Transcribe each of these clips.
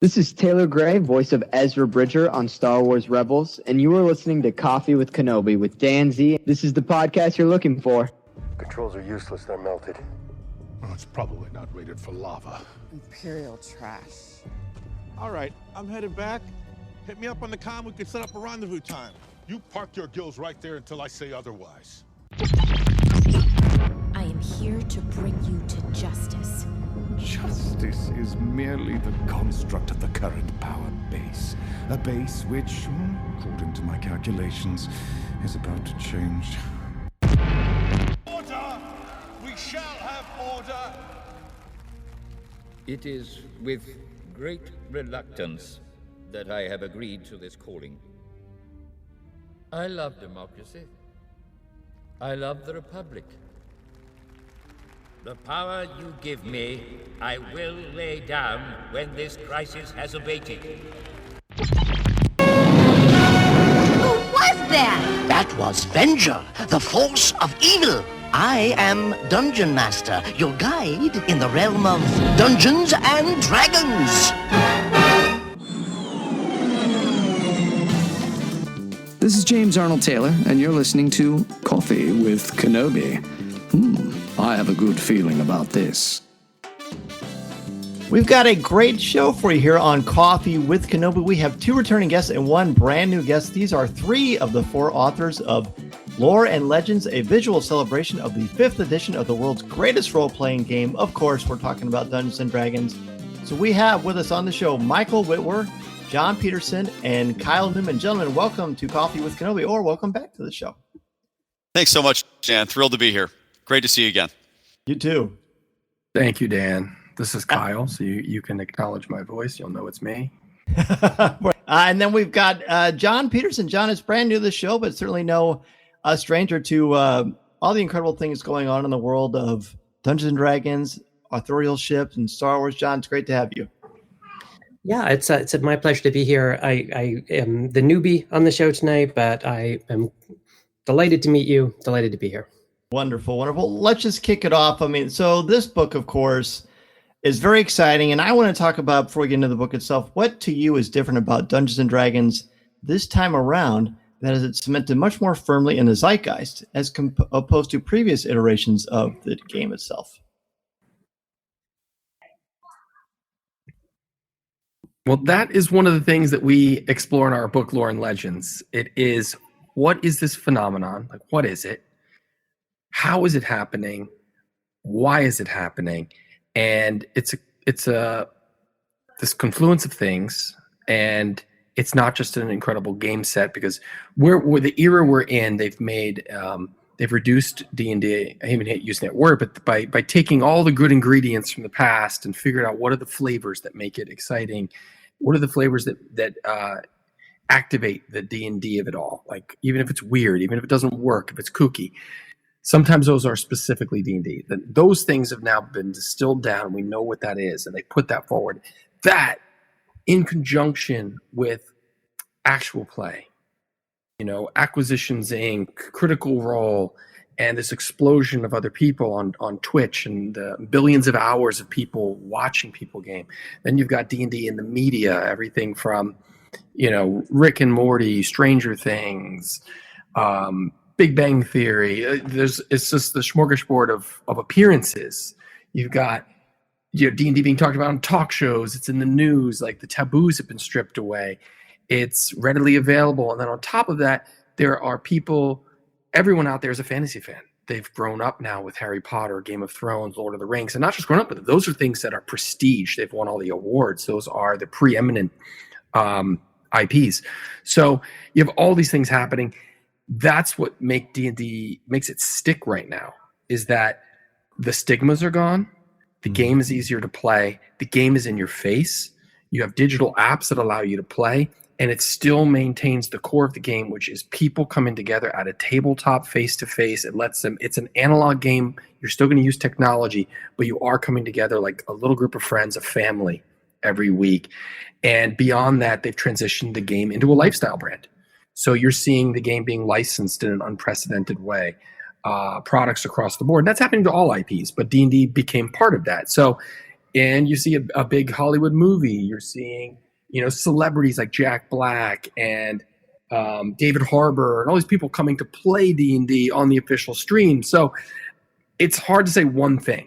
This is Taylor Gray, voice of Ezra Bridger on Star Wars Rebels, and you are listening to Coffee with Kenobi with Dan Z. This is the podcast you're looking for. Controls are useless, they're melted. Well, it's probably not rated for lava. Imperial trash. All right, I'm headed back. Hit me up on the comm, we can set up a rendezvous time. You park your gills right there until I say otherwise. I am here to bring you to justice. Justice is merely the construct of the current power base. A base which, according to my calculations, is about to change. Order! We shall have order! It is with great reluctance that I have agreed to this calling. I love democracy. I love the Republic. The power you give me, I will lay down when this crisis has abated. Who was that? That was Venger, the force of evil. I am Dungeon Master, your guide in the realm of Dungeons and Dragons. This is James Arnold Taylor, and you're listening to Coffee with Kenobi. I have a good feeling about this. We've got a great show for you here on Coffee with Kenobi. We have two returning guests and one brand new guest. These are three of the four authors of Lore and Legends, a visual celebration of the 5th edition of the world's greatest role-playing game. Of course, we're talking about Dungeons and Dragons. So we have with us on the show Michael Witwer, Jon Peterson, and Kyle Newman. Gentlemen, welcome to Coffee with Kenobi, or welcome back to the show. Thanks so much, Dan. Thrilled to be here. Great to see you again. You too. Thank you, Dan. This is Kyle, so you can acknowledge my voice. You'll know it's me. And then we've got Jon Peterson. Jon is brand new to the show, but certainly no stranger to all the incredible things going on in the world of Dungeons and Dragons, authorial ships, and Star Wars. Jon, it's great to have you. Yeah, it's my pleasure to be here. I am the newbie on the show tonight, but I am delighted to meet you. Delighted to be here. Wonderful, wonderful. Let's just kick it off. I mean, so this book, of course, is very exciting, and I want to talk about, before we get into the book itself, what to you is different about Dungeons and Dragons this time around that is it's cemented much more firmly in the zeitgeist as opposed to previous iterations of the game itself. Well, that is one of the things that we explore in our book, Lore and Legends. It is, what is this phenomenon? Like, what is it? How is it happening? Why is it happening? And it's this confluence of things, and it's not just an incredible game set, because we're the era we're in. They've made they've reduced D&D. I hate using that word, but by taking all the good ingredients from the past and figuring out what are the flavors that make it exciting, what are the flavors that activate the D&D of it all. Like, even if it's weird, even if it doesn't work, if it's kooky. Sometimes those are specifically D&D. Those things have now been distilled down. We know what that is, and they put that forward. That, in conjunction with actual play, Acquisitions Inc., Critical Role, and this explosion of other people on Twitch, and billions of hours of people watching people game. Then you've got D&D in the media, everything from, Rick and Morty, Stranger Things, Big Bang Theory. It's just the smorgasbord of appearances. You've got D&D being talked about on talk shows. It's in the news. Like, the taboos have been stripped away. It's readily available. And then on top of that, there are people, everyone out there is a fantasy fan. They've grown up now with Harry Potter, Game of Thrones, Lord of the Rings, and not just grown up with it. Those are things that are prestige. They've won all the awards. Those are the preeminent IPs. So you have all these things happening. That's what makes D&D makes it stick right now, is that the stigmas are gone. The game is easier to play. The game is in your face. You have digital apps that allow you to play, and it still maintains the core of the game, which is people coming together at a tabletop face-to-face. It's an analog game. You're still going to use technology, but you are coming together like a little group of friends, a family, every week. And beyond that, they've transitioned the game into a lifestyle brand. So you're seeing the game being licensed in an unprecedented way, products across the board. And that's happening to all IPs, but D&D became part of that. So and you see a big Hollywood movie. You're seeing, celebrities like Jack Black and David Harbour and all these people coming to play D&D on the official stream. So it's hard to say one thing.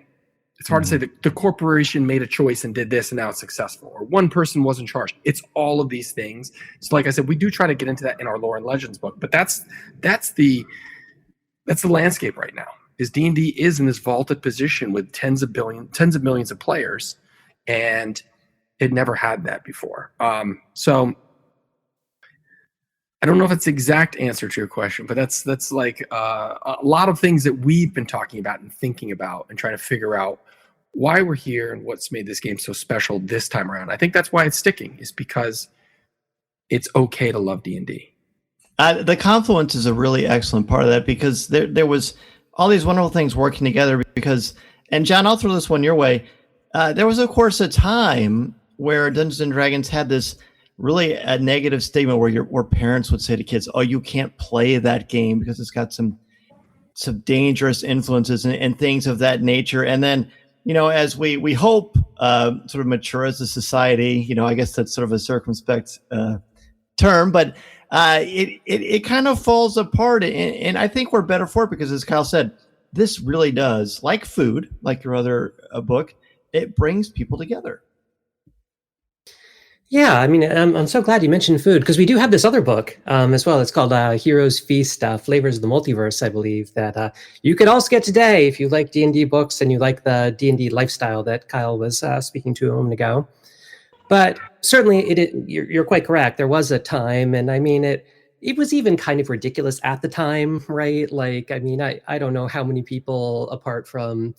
It's hard to say that the corporation made a choice and did this and now it's successful, or one person wasn't charged. It's all of these things. So like I said, we do try to get into that in our Lore and Legends book, but that's the landscape right now. Is D&D is in this vaulted position with tens of millions of players, and it never had that before. So I don't know if it's the exact answer to your question, but that's like a lot of things that we've been talking about and thinking about and trying to figure out why we're here and what's made this game so special this time around. I think that's why it's sticking, is because it's okay to love D&D. The confluence is a really excellent part of that, because there was all these wonderful things working together. Because, and John, I'll throw this one your way. There was, of course, a time where Dungeons and Dragons had this really a negative statement where parents would say to kids, "Oh, you can't play that game because it's got some dangerous influences and things of that nature." And then, as we hope sort of mature as a society, I guess that's sort of a circumspect term, but it kind of falls apart. And I think we're better for it because, as Kyle said, this really does, like food, like your other book, it brings people together. Yeah, I mean, I'm so glad you mentioned food, because we do have this other book as well. It's called Heroes Feast, Flavors of the Multiverse, I believe, that you could also get today if you like D&D books and you like the D&D lifestyle that Kyle was speaking to a moment ago. But certainly, you're quite correct. There was a time, and I mean, it was even kind of ridiculous at the time, right? Like, I mean, I don't know how many people, apart from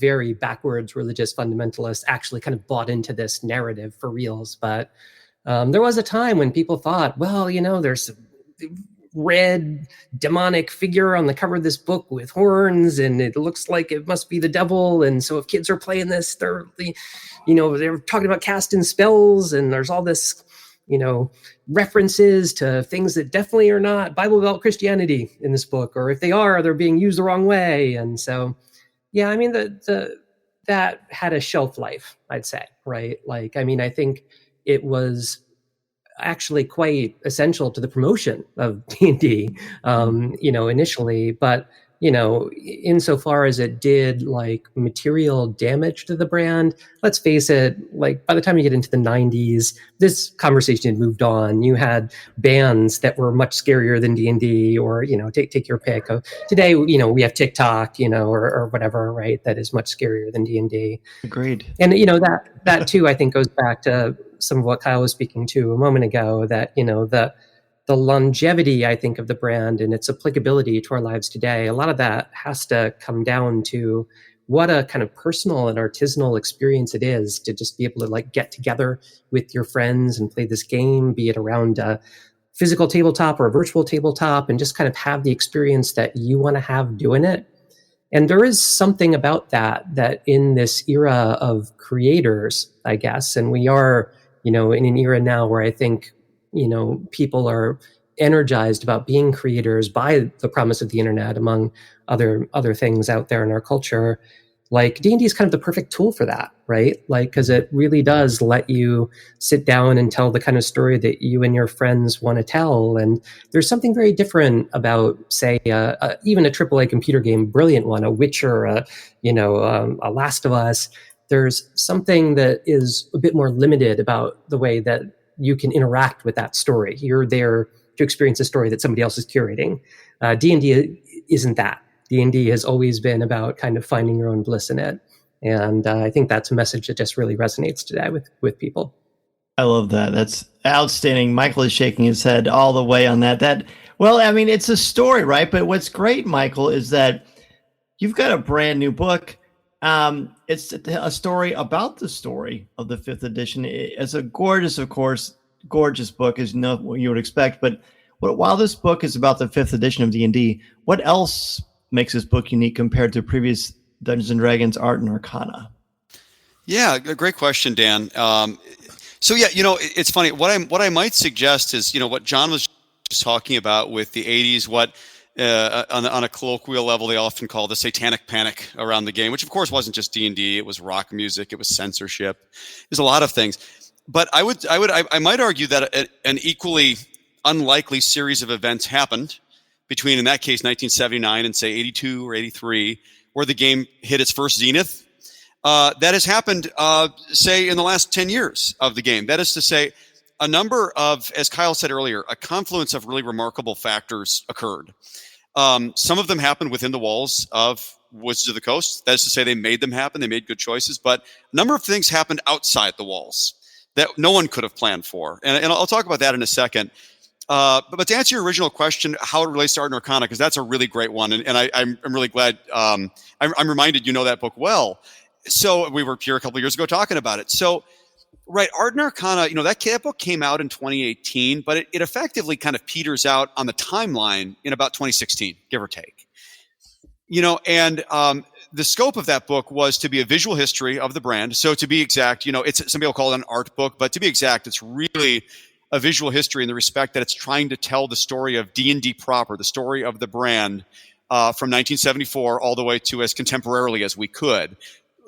very backwards religious fundamentalists, actually kind of bought into this narrative for reals. But there was a time when people thought, well, there's a red demonic figure on the cover of this book with horns, and it looks like it must be the devil. And so if kids are playing this, they're talking about casting spells, and there's all this, references to things that definitely are not Bible Belt Christianity in this book, or if they are, they're being used the wrong way. And so, yeah, I mean, that had a shelf life, I'd say, right? Like, I mean, I think it was actually quite essential to the promotion of D&D, initially, but, insofar as it did like material damage to the brand, let's face it, like by the time you get into the 90s, this conversation had moved on. You had bands that were much scarier than D&D, or, take your pick of today, we have TikTok, or whatever, right? That is much scarier than D&D. Agreed. And, that too, I think goes back to some of what Kyle was speaking to a moment ago, that, the longevity, I think, of the brand and its applicability to our lives today, a lot of that has to come down to what a kind of personal and artisanal experience it is to just be able to like get together with your friends and play this game, be it around a physical tabletop or a virtual tabletop, and just kind of have the experience that you want to have doing it. And there is something about that in this era of creators, I guess, and we are, in an era now where I think, people are energized about being creators by the promise of the internet, among other things out there in our culture. Like, D&D is kind of the perfect tool for that, right? Like, because it really does let you sit down and tell the kind of story that you and your friends want to tell. And there's something very different about, say, even a AAA computer game, brilliant one, a Witcher, a Last of Us. There's something that is a bit more limited about the way that you can interact with that story. You're there to experience a story that somebody else is curating. D&D isn't that. D&D has always been about kind of finding your own bliss in it. And I think that's a message that just really resonates today with people. I love that. That's outstanding. Michael is shaking his head all the way on that. Well, I mean, it's a story, right? But what's great, Michael, is that you've got a brand new book. It's a story about the story of the 5th edition. It's a gorgeous book, as what you would expect. But while this book is about the 5th edition of D&D, what else makes this book unique compared to previous Dungeons and Dragons art and arcana? Yeah, a great question, Dan. So yeah, it's funny. What I might suggest is, what John was just talking about with the 80s, what on a colloquial level, they often call the satanic panic around the game, which of course wasn't just D&D. It was rock music. It was censorship. There's a lot of things. But I might argue that an equally unlikely series of events happened between, in that case, 1979 and say 82 or 83, where the game hit its first zenith. That has happened, say, in the last 10 years of the game. That is to say, a number of, as Kyle said earlier, a confluence of really remarkable factors occurred. Some of them happened within the walls of Wizards of the Coast. That is to say, they made them happen. They made good choices. But a number of things happened outside the walls that no one could have planned for. And I'll talk about that in a second. But to answer your original question, how it relates to Art and Arcana, because that's a really great one. And I'm really glad. I'm reminded you know that book well. So we were here a couple of years ago talking about it. So, right, Art and Arcana, that book came out in 2018, but it effectively kind of peters out on the timeline in about 2016, give or take. And the scope of that book was to be a visual history of the brand. So to be exact, some people call it an art book, but to be exact, it's really a visual history in the respect that it's trying to tell the story of D&D proper, the story of the brand from 1974 all the way to as contemporarily as we could,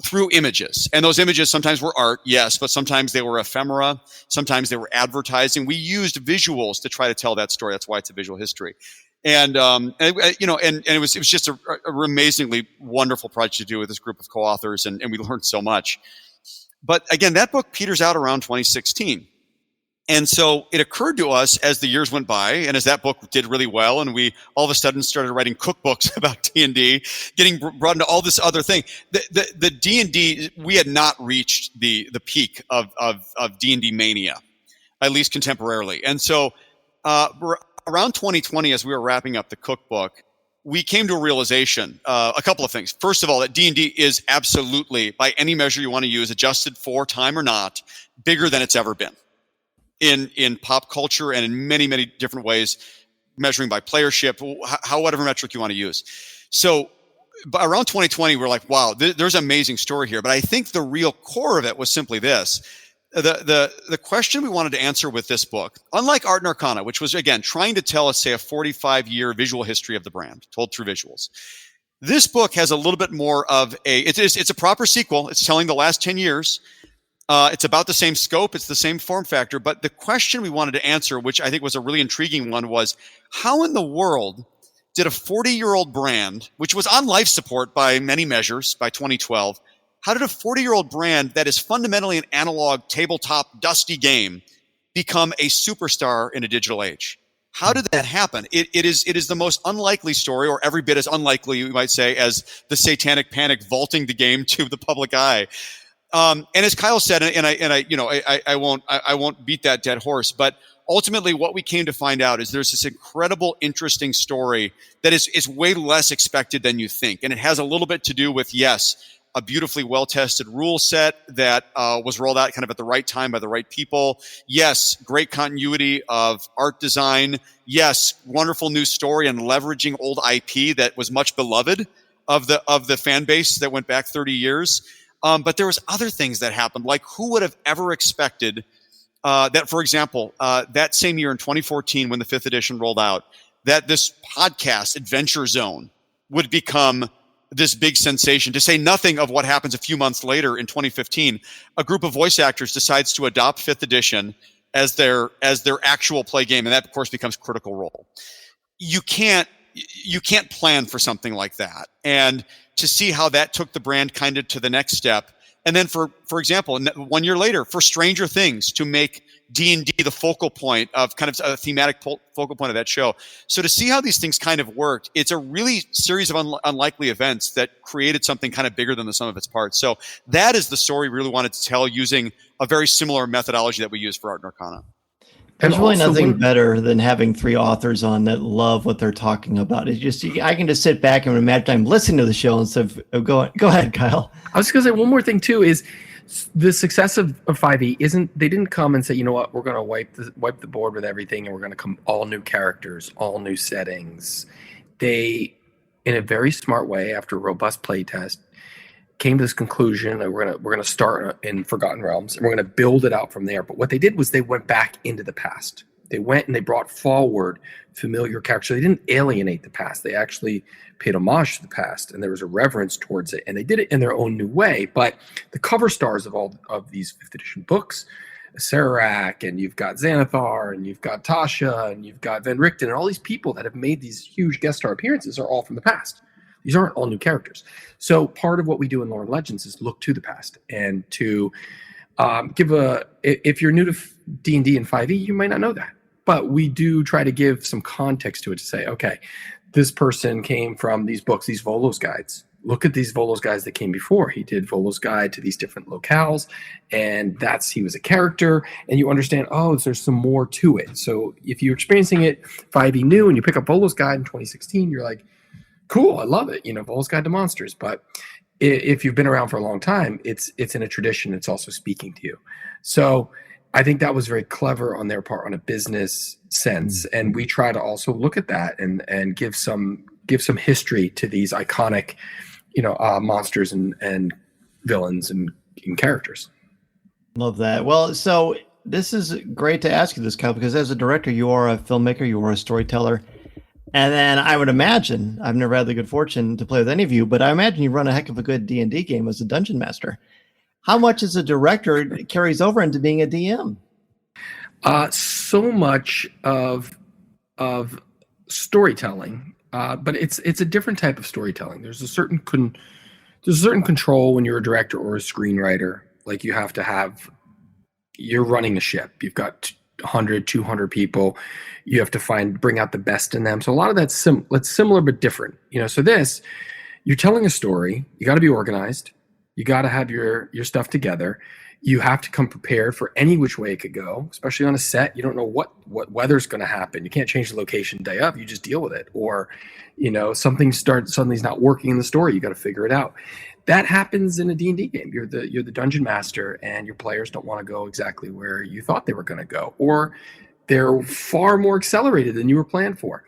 through images. And those images sometimes were art, yes, but sometimes they were ephemera. Sometimes they were advertising. We used visuals to try to tell that story. That's why it's a visual history. And it was just a amazingly wonderful project to do with this group of co-authors, and we learned so much. But again, that book peters out around 2016. And so it occurred to us as the years went by, and as that book did really well, and we all of a sudden started writing cookbooks about D&D, getting brought into all this other thing. The D&D, we had not reached the peak of D&D mania, at least contemporarily. And so around 2020, as we were wrapping up the cookbook, we came to a realization, a couple of things. First of all, that D&D is absolutely, by any measure you want to use, adjusted for time or not, bigger than it's ever been. In pop culture and in many, many different ways, measuring by playership, whatever metric you want to use. So around 2020, we're like, wow, there's an amazing story here. But I think the real core of it was simply this. The question we wanted to answer with this book, unlike Art and Arcana, which was, again, trying to tell us, say, a 45-year visual history of the brand, told through visuals. This book has a little bit more of it's a proper sequel. It's telling the last 10 years. It's about the same scope. It's the same form factor. But the question we wanted to answer, which I think was a really intriguing one, was how in the world did a 40-year-old brand, which was on life support by many measures by 2012, how did a 40-year-old brand that is fundamentally an analog, tabletop, dusty game become a superstar in a digital age? How did that happen? It is the most unlikely story, or every bit as unlikely, you might say, as the satanic panic vaulting the game to the public eye. And as Kyle said, I won't beat that dead horse, but ultimately what we came to find out is there's this incredible, interesting story that is way less expected than you think. And it has a little bit to do with, yes, a beautifully well-tested rule set that was rolled out kind of at the right time by the right people. Yes, great continuity of art design. Yes, wonderful new story and leveraging old IP that was much beloved of the fan base that went back 30 years. But there was other things that happened, like who would have ever expected that, for example, that same year in 2014 when the 5th edition rolled out, that this podcast, Adventure Zone, would become this big sensation, to say nothing of what happens a few months later in 2015. A group of voice actors decides to adopt 5th edition as their actual play game, and that, of course, becomes Critical Role. You can't plan for something like that. And to see how that took the brand kind of to the next step. And then for example, 1 year later, for Stranger Things to make D&D the focal point of kind of a thematic focal point of that show. So to see how these things kind of worked, it's a really series of unlikely events that created something kind of bigger than the sum of its parts. So that is the story we really wanted to tell using a very similar methodology that we use for Art and Arcana. There's really nothing better than having 3 authors on that love what they're talking about. It's just, I can just sit back and imagine I'm listening to the show instead of going. Go ahead, Kyle. I was going to say one more thing too is the success of 5e they didn't come and say, you know what, we're going to wipe the board with everything and we're going to come all new characters, all new settings. They, in a very smart way, after a robust playtest, came to this conclusion that we're gonna start in Forgotten Realms and we're gonna build it out from there. But what they did was they went back into the past. They went and they brought forward familiar characters. So they didn't alienate the past. They actually paid homage to the past, and there was a reverence towards it. And they did it in their own new way. But the cover stars of all of these 5th edition books, Sararak, and you've got Xanathar, and you've got Tasha, and you've got Van Richten, and all these people that have made these huge guest star appearances are all from the past. These aren't all new characters. So part of what we do in Lore and Legends is look to the past and to if you're new to D&D and 5e, you might not know that. But we do try to give some context to it to say, okay, this person came from these books, these Volos guides. Look at these Volos guides that came before. He did Volos guide to these different locales, and he was a character, and you understand, there's some more to it. So if you're experiencing it 5e new and you pick up Volos guide in 2016, you're like, cool, I love it, Volos guide to monsters. But if you've been around for a long time, it's in a tradition. It's also speaking to you. So I think that was very clever on their part on a business sense. And we try to also look at that and give some history to these iconic, monsters and villains and characters. Love that. Well, so this is great to ask you this, Kyle, because as a director, you are a filmmaker, you are a storyteller. And then I would imagine, I've never had the good fortune to play with any of you, but I imagine you run a heck of a good D&D game as a dungeon master. How much as a director carries over into being a DM? So much of storytelling, but it's a different type of storytelling. There's a certain control when you're a director or a screenwriter. Like you're running a ship. You've got 100, 200 people. You have to bring out the best in them. So a lot of that's similar but different. So you're telling a story. You got to be organized. You got to have your stuff together. You have to come prepared for any which way it could go, especially on a set. You don't know what weather's going to happen. You can't change the location day of. You just deal with it. Or, something's not working in the story. You got to figure it out. That happens in a D&D game. You're the dungeon master, and your players don't want to go exactly where you thought they were going to go, or they're far more accelerated than you were planned for.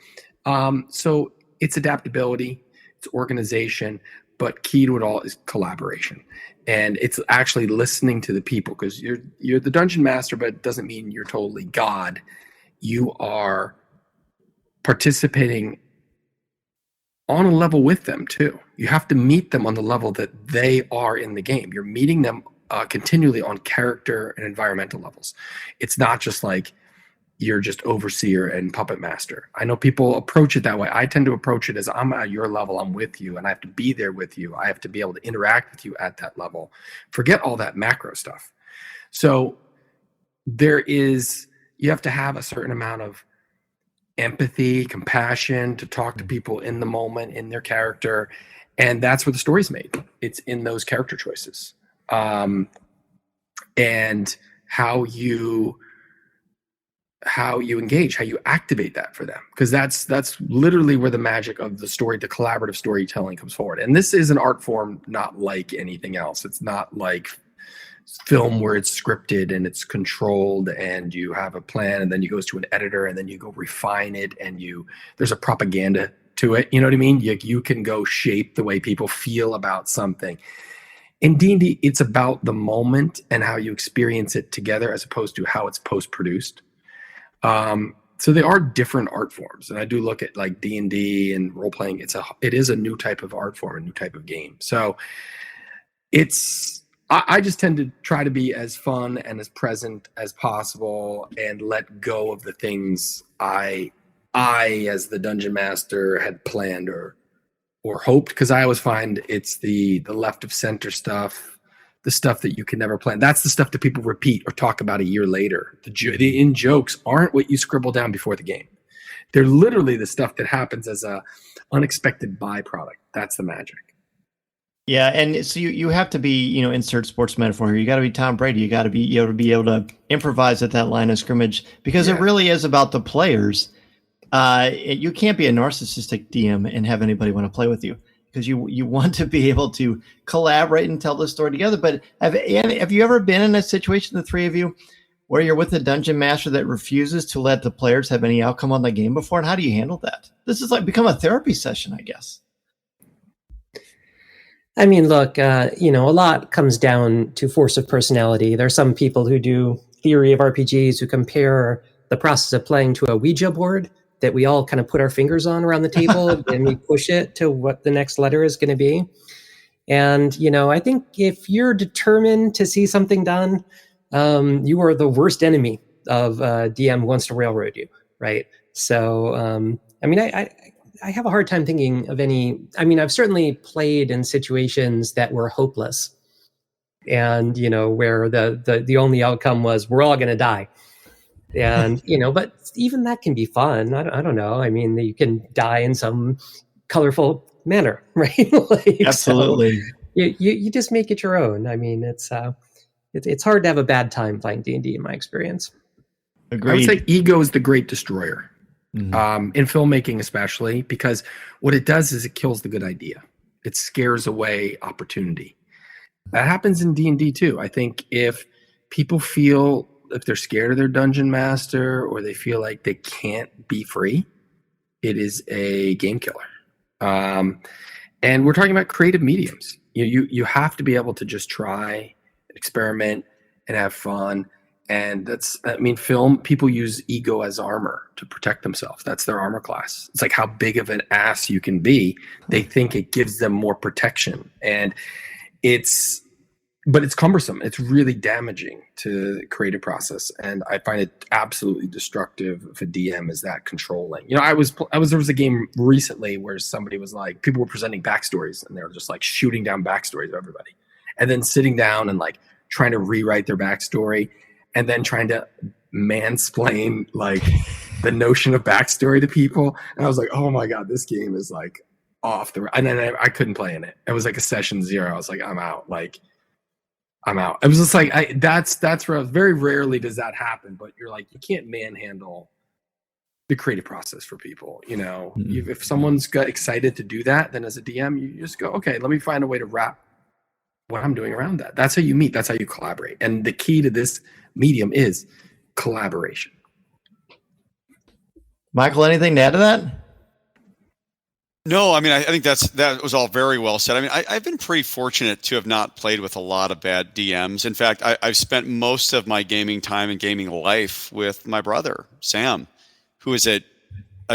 So it's adaptability, it's organization, but key to it all is collaboration. And it's actually listening to the people, because you're the dungeon master, but it doesn't mean you're totally God. You are participating on a level with them too. You have to meet them on the level that they are in the game. You're meeting them continually on character and environmental levels. It's not just like you're just overseer and puppet master. I know people approach it that way. I tend to approach it as I'm at your level, I'm with you, and I have to be there with you. I have to be able to interact with you at that level. Forget all that macro stuff. So you have to have a certain amount of empathy, compassion to talk to people in the moment, in their character. And that's where the story's made. It's in those character choices. And how you engage, how you activate that for them. Because that's literally where the magic of the story, the collaborative storytelling comes forward. And this is an art form not like anything else. It's not like film where it's scripted and it's controlled and you have a plan and then you goes to an editor and then you go refine it and there's a propaganda to it. You know what I mean? You can go shape the way people feel about something. In D&D, it's about the moment and how you experience it together as opposed to how it's post-produced. So they are different art forms. And I do look at like D&D and role-playing. It is a new type of art form, a new type of game. So I just tend to try to be as fun and as present as possible and let go of the things I as the dungeon master had planned or hoped, because I always find it's the left of center stuff, the stuff that you can never plan. That's the stuff that people repeat or talk about a year later. The in-jokes aren't what you scribble down before the game. They're literally the stuff that happens as a unexpected byproduct. That's the magic. Yeah, and so you have to be, insert sports metaphor here. You got to be Tom Brady. You got to be able to improvise at that line of scrimmage, because it really is about the players. You can't be a narcissistic DM and have anybody want to play with you, because you want to be able to collaborate and tell the story together. But have you ever been in a situation, the three of you, where you're with a dungeon master that refuses to let the players have any outcome on the game before? And how do you handle that? This is like become a therapy session, I guess. I mean, look, a lot comes down to force of personality. There are some people who do theory of RPGs who compare the process of playing to a Ouija board that we all kind of put our fingers on around the table and we push it to what the next letter is going to be. And, I think if you're determined to see something done, you are the worst enemy of DM who wants to railroad you, right? So, I have a hard time thinking of any. I've certainly played in situations that were hopeless, and where the only outcome was we're all going to die, and but even that can be fun. I don't know. You can die in some colorful manner, right? Absolutely. So you just make it your own. It's hard to have a bad time playing D&D in my experience. Agreed. I would say ego is the great destroyer, in filmmaking especially, because what it does is it kills the good idea. It scares away opportunity. That happens in D&D too. I think if people feel if they're scared of their dungeon master or they feel like they can't be free, it is a game killer. And we're talking about creative mediums. You have to be able to just try, experiment, and have fun. And film, people use ego as armor to protect themselves. That's their armor class. It's like how big of an ass you can be. They think it gives them more protection. And but it's cumbersome. It's really damaging to the creative process. And I find it absolutely destructive if a DM is that controlling. There was a game recently where somebody was like, people were presenting backstories and they were just like shooting down backstories of everybody. And then sitting down and like trying to rewrite their backstory and then trying to mansplain like the notion of backstory to people. And I was like, oh my God, this game is like off the, and then I couldn't play in it. It was like a session 0. I was like, I'm out. It was just like, that's where very rarely does that happen, but you're like, you can't manhandle the creative process for people. If someone's got excited to do that, then as a DM, you just go, okay, let me find a way to wrap what I'm doing around that. That's how you meet. That's how you collaborate. And the key to this medium is collaboration. Michael, anything to add to that? No, I think that was all very well said. I've been pretty fortunate to have not played with a lot of bad DMs. In fact, I've spent most of my gaming time and gaming life with my brother, Sam, who is a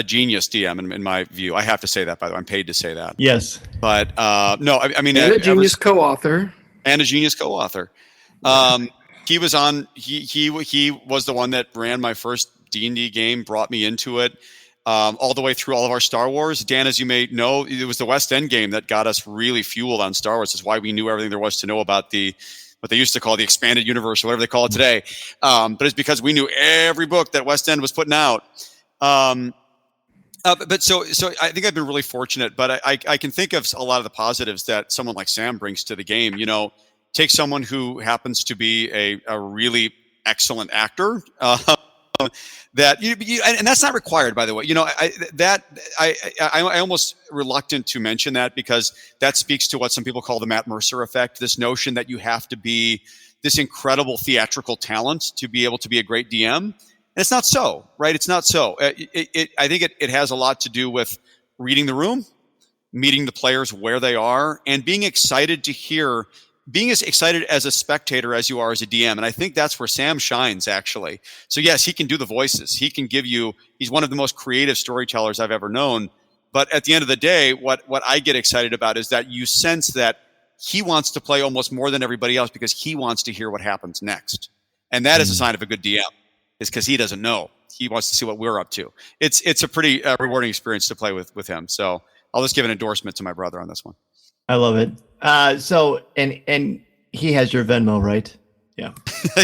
genius DM in my view. I have to say that, by the way. I'm paid to say that. Yes. But no, and a genius co-author. And a genius co-author. He was on. He was the one that ran my first D&D game, brought me into it. All the way through all of our Star Wars. Dan, as you may know, it was the West End game that got us really fueled on Star Wars. That's why we knew everything there was to know about what they used to call the expanded universe or whatever they call it today. But it's because we knew every book that West End was putting out. But so I think I've been really fortunate, but I can think of a lot of the positives that someone like Sam brings to the game. Take someone who happens to be a really excellent actor, and that's not required, by the way. I almost reluctant to mention that because that speaks to what some people call the Matt Mercer effect. This notion that you have to be this incredible theatrical talent to be able to be a great DM. And it's not so, right? It's not so. I think it has a lot to do with reading the room, meeting the players where they are, and being excited to hear. Being as excited as a spectator as you are as a DM. And I think that's where Sam shines, actually. So yes, he can do the voices. He can give you, he's one of the most creative storytellers I've ever known. But at the end of the day, what I get excited about is that you sense that he wants to play almost more than everybody else because he wants to hear what happens next. And that is a sign of a good DM, is because he doesn't know. He wants to see what we're up to. It's a pretty rewarding experience to play with him. So I'll just give an endorsement to my brother on this one. I love it. And he has your Venmo, right? Yeah.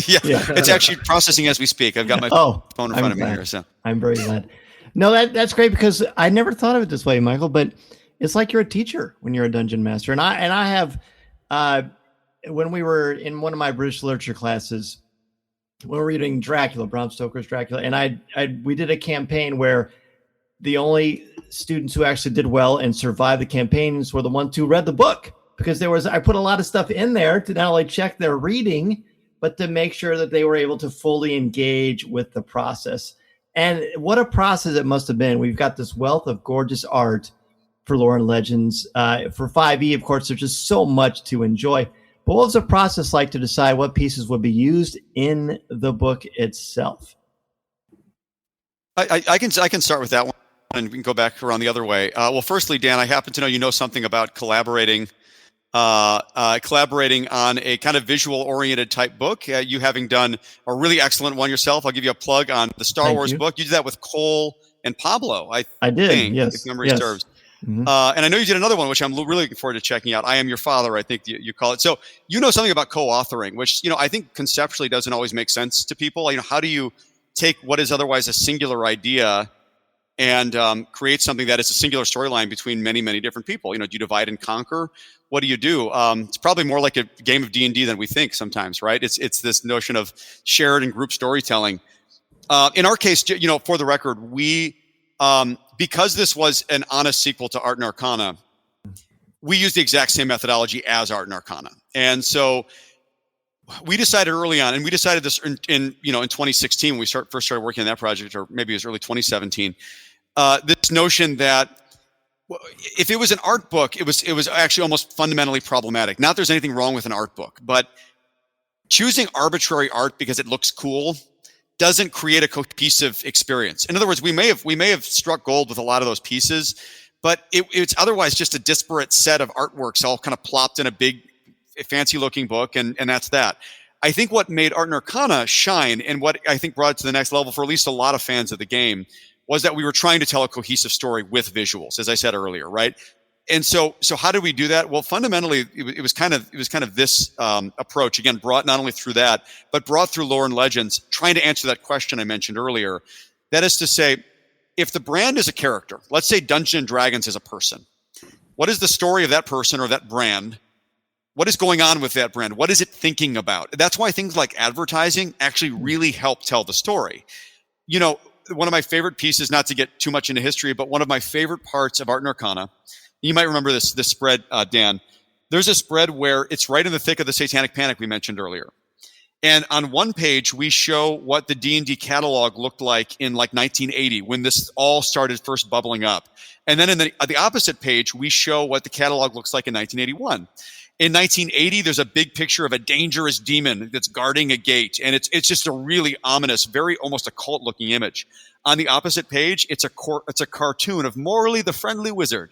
yeah. It's actually processing as we speak. I've got my phone in front of me here. So I'm very glad. No, that's great because I never thought of it this way, Michael, but it's like you're a teacher when you're a dungeon master. And I have, when we were in one of my British literature classes, when we were reading Dracula, Bram Stoker's Dracula, and we did a campaign where the only students who actually did well and survived the campaigns were the ones who read the book, because I put a lot of stuff in there to not only check their reading, but to make sure that they were able to fully engage with the process. And what a process it must have been. We've got this wealth of gorgeous art for Lore and Legends. For 5e, of course, there's just so much to enjoy. But what was the process like to decide what pieces would be used in the book itself? I can start with that one, and we can go back around the other way. Well, firstly, Dan, I happen to know you know something about collaborating on a kind of visual-oriented type book. You having done a really excellent one yourself. I'll give you a plug on the Star Wars book. You did that with Cole and Pablo. I did. think, yes, if memory yes. serves. Mm-hmm. And I know you did another one, which I'm really looking forward to checking out. I Am Your Father, I think you call it. So you know something about co-authoring, which I think conceptually doesn't always make sense to people. How do you take what is otherwise a singular idea and create something that is a singular storyline between many, many different people? Do you divide and conquer? What do you do? It's probably more like a game of D&D than we think sometimes, right? It's this notion of shared and group storytelling. In our case, for the record, we because this was an honest sequel to Art and Arcana, we used the exact same methodology as Art and Arcana. And so we decided early on, and we decided this in 2016 when we first started working on that project, or maybe it was early 2017, this notion that if it was an art book, it was actually almost fundamentally problematic. Not that there's anything wrong with an art book, but choosing arbitrary art because it looks cool doesn't create a cohesive experience. In other words, we may have struck gold with a lot of those pieces, but it's otherwise just a disparate set of artworks all kind of plopped in a big, fancy-looking book, and that's that. I think what made Art and Arcana shine, and what I think brought it to the next level for at least a lot of fans of the game, was that we were trying to tell a cohesive story with visuals, as I said earlier, right? And so how did we do that? Well, fundamentally, it was kind of this approach, again, brought not only through that, but brought through lore and legends, trying to answer that question I mentioned earlier. That is to say, if the brand is a character, let's say Dungeons and Dragons is a person, what is the story of that person or that brand? What is going on with that brand? What is it thinking about? That's why things like advertising actually really help tell the story. One of my favorite pieces, not to get too much into history, but one of my favorite parts of Art and Arcana, you might remember this spread, Dan. There's a spread where it's right in the thick of the Satanic Panic we mentioned earlier. And on one page, we show what the D&D catalog looked like in like 1980 when this all started first bubbling up. And then in the opposite page, we show what the catalog looks like in 1981. In 1980, there's a big picture of a dangerous demon that's guarding a gate. And it's just a really ominous, very almost occult-looking image. On the opposite page, it's a cartoon of Morley the Friendly Wizard.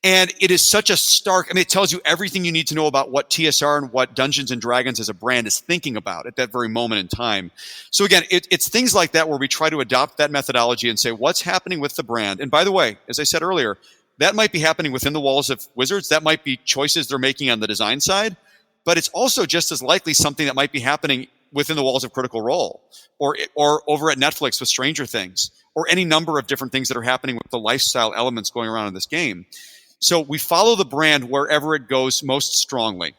And it is such a stark, it tells you everything you need to know about what TSR and what Dungeons and Dragons as a brand is thinking about at that very moment in time. So again, it's things like that where we try to adopt that methodology and say, what's happening with the brand? And by the way, as I said earlier, that might be happening within the walls of Wizards. That might be choices they're making on the design side, but it's also just as likely something that might be happening within the walls of Critical Role or over at Netflix with Stranger Things, or any number of different things that are happening with the lifestyle elements going around in this game. So we follow the brand wherever it goes most strongly.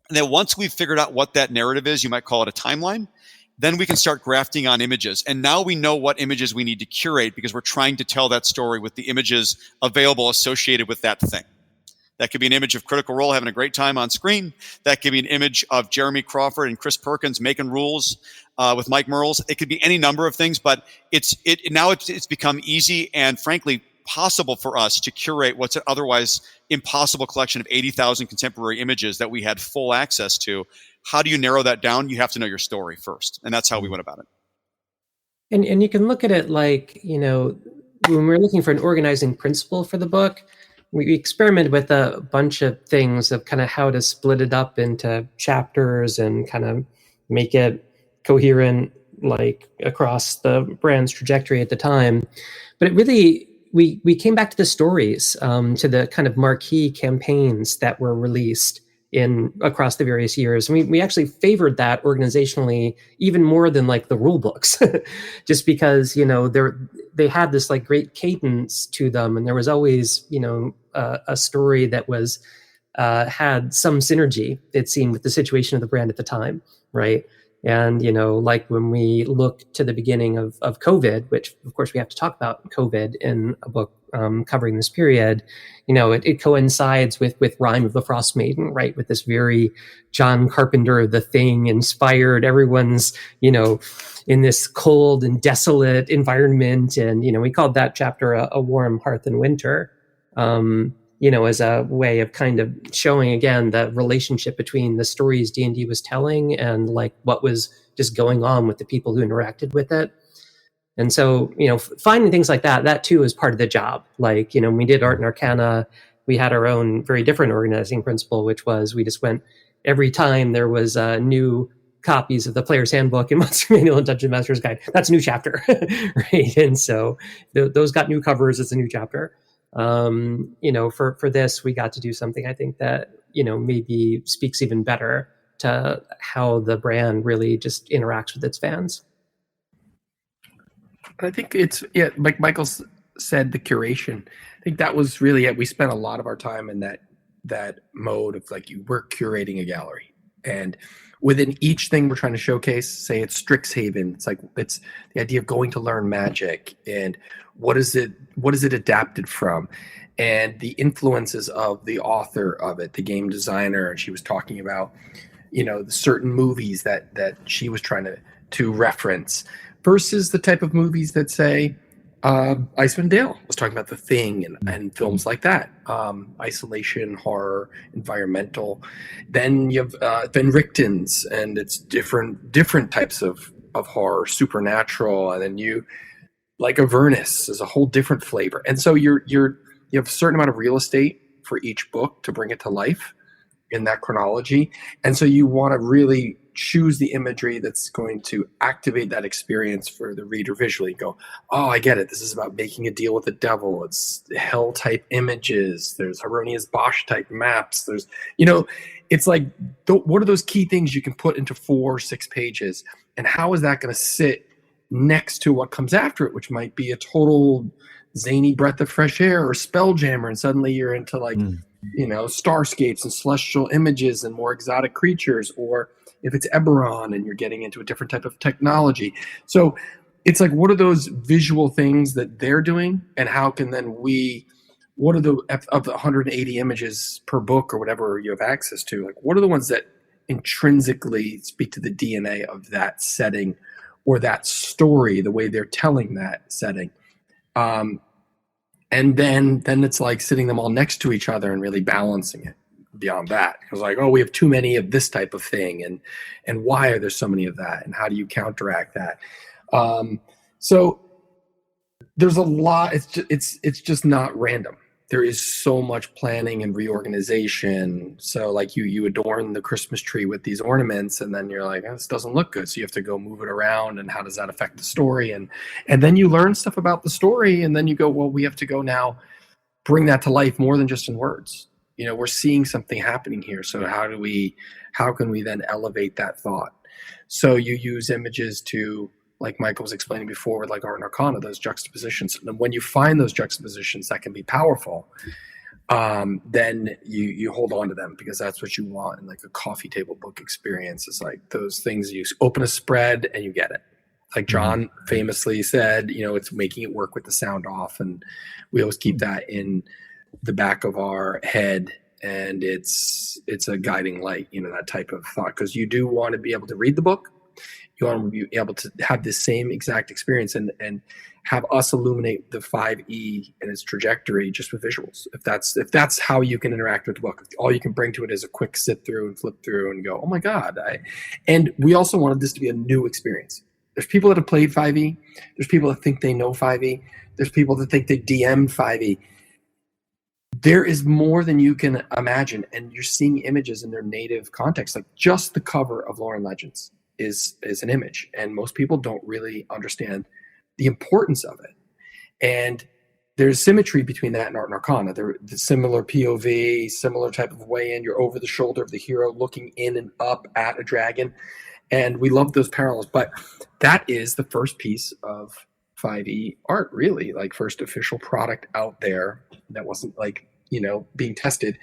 And then once we've figured out what that narrative is, you might call it a timeline, then we can start grafting on images. And now we know what images we need to curate because we're trying to tell that story with the images available associated with that thing. That could be an image of Critical Role having a great time on screen. That could be an image of Jeremy Crawford and Chris Perkins making rules with Mike Merles. It could be any number of things, but it's become easy and frankly possible for us to curate what's an otherwise impossible collection of 80,000 contemporary images that we had full access to. How do you narrow that down? You have to know your story first, and that's how we went about it. And you can look at it like, when we're looking for an organizing principle for the book, we experimented with a bunch of things of kind of how to split it up into chapters and kind of make it coherent, like across the brand's trajectory at the time. But it really, we came back to the stories, to the kind of marquee campaigns that were released across the various years. And we actually favored that organizationally even more than like the rule books, just because, they had this like great cadence to them. And there was always, a story that was, had some synergy, it seemed, with the situation of the brand at the time. Right. And, like when we look to the beginning of COVID, which of course we have to talk about COVID in a book covering this period, it coincides with Rime of the Frost Maiden, right? With this very John Carpenter, The Thing inspired, everyone's, in this cold and desolate environment. And, we called that chapter a warm hearth in winter, as a way of kind of showing again the relationship between the stories D&D was telling and like what was just going on with the people who interacted with it. And so, finding things like that too is part of the job. Like, when we did Art and Arcana, we had our own very different organizing principle, which was we just went every time there was new copies of the Player's Handbook and Monster Manual and Dungeon Master's Guide. That's a new chapter, right? And so those got new covers as a new chapter. For this, we got to do something I think that, maybe speaks even better to how the brand really just interacts with its fans. I think like Michael said, the curation. I think that was really it. We spent a lot of our time in that mode of like, we're curating a gallery, and within each thing we're trying to showcase, say it's Strixhaven, it's the idea of going to learn magic, and what is it adapted from, and the influences of the author of it, the game designer. And she was talking about, the certain movies that she was trying to reference, versus the type of movies that, say, Icewind Dale was talking about The Thing and films like that. Isolation, horror, environmental. Then you have Van Richten's, and it's different types of horror, supernatural, and then you like Avernus is a whole different flavor. And so you have a certain amount of real estate for each book to bring it to life in that chronology. And so you want to really choose the imagery that's going to activate that experience for the reader visually. Go, oh, I get it. This is about making a deal with the devil. It's hell type images. There's Hieronymus Bosch type maps. There's, it's like, what are those key things you can put into 4 or 6 pages? And how is that going to sit next to what comes after it, which might be a total zany breath of fresh air or Spelljammer, and suddenly you're into like, starscapes and celestial images and more exotic creatures, or if it's Eberron and you're getting into a different type of technology. So it's like, what are those visual things that they're doing, and how can then what are the 180 images per book or whatever you have access to, like, what are the ones that intrinsically speak to the DNA of that setting or that story, the way they're telling that setting? And then it's like sitting them all next to each other and really balancing it beyond that. It was like, oh, we have too many of this type of thing, and why are there so many of that, and how do you counteract that? So there's a lot. It's just not random. There is so much planning and reorganization. So like you adorn the Christmas tree with these ornaments, and then you're like, oh, this doesn't look good. So you have to go move it around, and how does that affect the story? And then you learn stuff about the story, and then you go, well, we have to go now bring that to life more than just in words. We're seeing something happening here. So how can we then elevate that thought? So you use images to, like Michael was explaining before, with like Art and Arcana, those juxtapositions. And when you find those juxtapositions that can be powerful, then you hold on to them, because that's what you want in like a coffee table book experience. It's like those things, you open a spread and you get it. Like Jon famously said, it's making it work with the sound off. And we always keep that in the back of our head, and it's a guiding light, that type of thought, because you do want to be able to read the book. You want to be able to have the same exact experience and have us illuminate the 5e and its trajectory just with visuals. If that's how you can interact with the book, all you can bring to it is a quick sit through and flip through and go, oh my God. And we also wanted this to be a new experience. There's people that have played 5e. There's people that think they know 5e. There's people that think they DM'd 5e. There is more than you can imagine, and you're seeing images in their native context. Like just the cover of Lore and Legends is an image, and most people don't really understand the importance of it. And there's symmetry between that and Art and Arcana. They're the similar POV, similar type of way in. You're over the shoulder of the hero looking in and up at a dragon, and we love those parallels. But that is the first piece of 5e art, really, like first official product out there that wasn't like, being tested.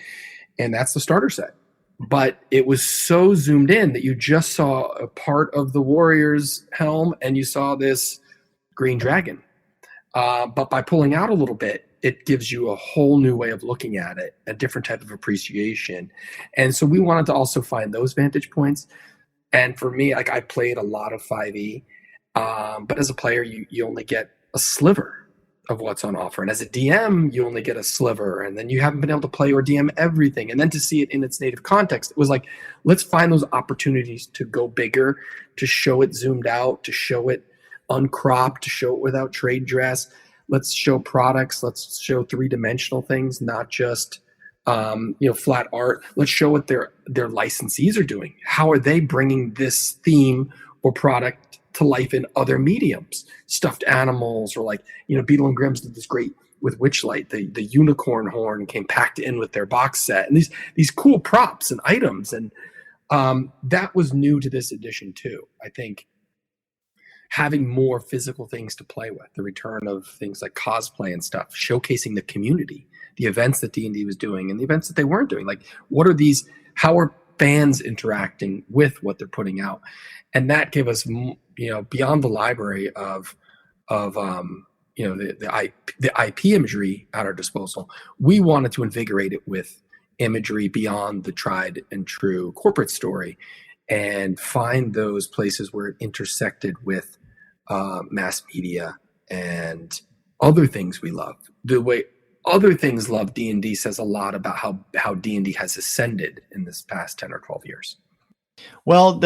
And that's the starter set. But it was so zoomed in that you just saw a part of the warrior's helm and you saw this green dragon. But by pulling out a little bit, it gives you a whole new way of looking at it, a different type of appreciation. And so we wanted to also find those vantage points. And for me, like I played a lot of 5e, but as a player, you only get a sliver of what's on offer. And as a DM, you only get a sliver, and then you haven't been able to play or DM everything. And then to see it in its native context, it was like, let's find those opportunities to go bigger, to show it zoomed out, to show it uncropped to show it without trade dress. Let's show products. Let's show three-dimensional things, not just flat art. Let's show what their licensees are doing. How are they bringing this theme or product to life in other mediums? Stuffed animals, or Beetle and Grimm's did this great with Witchlight. The unicorn horn came packed in with their box set, and these cool props and items, and that was new to this edition too. I think having more physical things to play with, the return of things like cosplay and stuff, showcasing the community, the events that D&D was doing and the events that they weren't doing. Like, how are fans interacting with what they're putting out? And that gave us, beyond the library of the IP imagery at our disposal, we wanted to invigorate it with imagery beyond the tried and true corporate story, and find those places where it intersected with mass media and other things we love. The way other things love D&D says a lot about how D&D has ascended in this past 10 or 12 years. Well,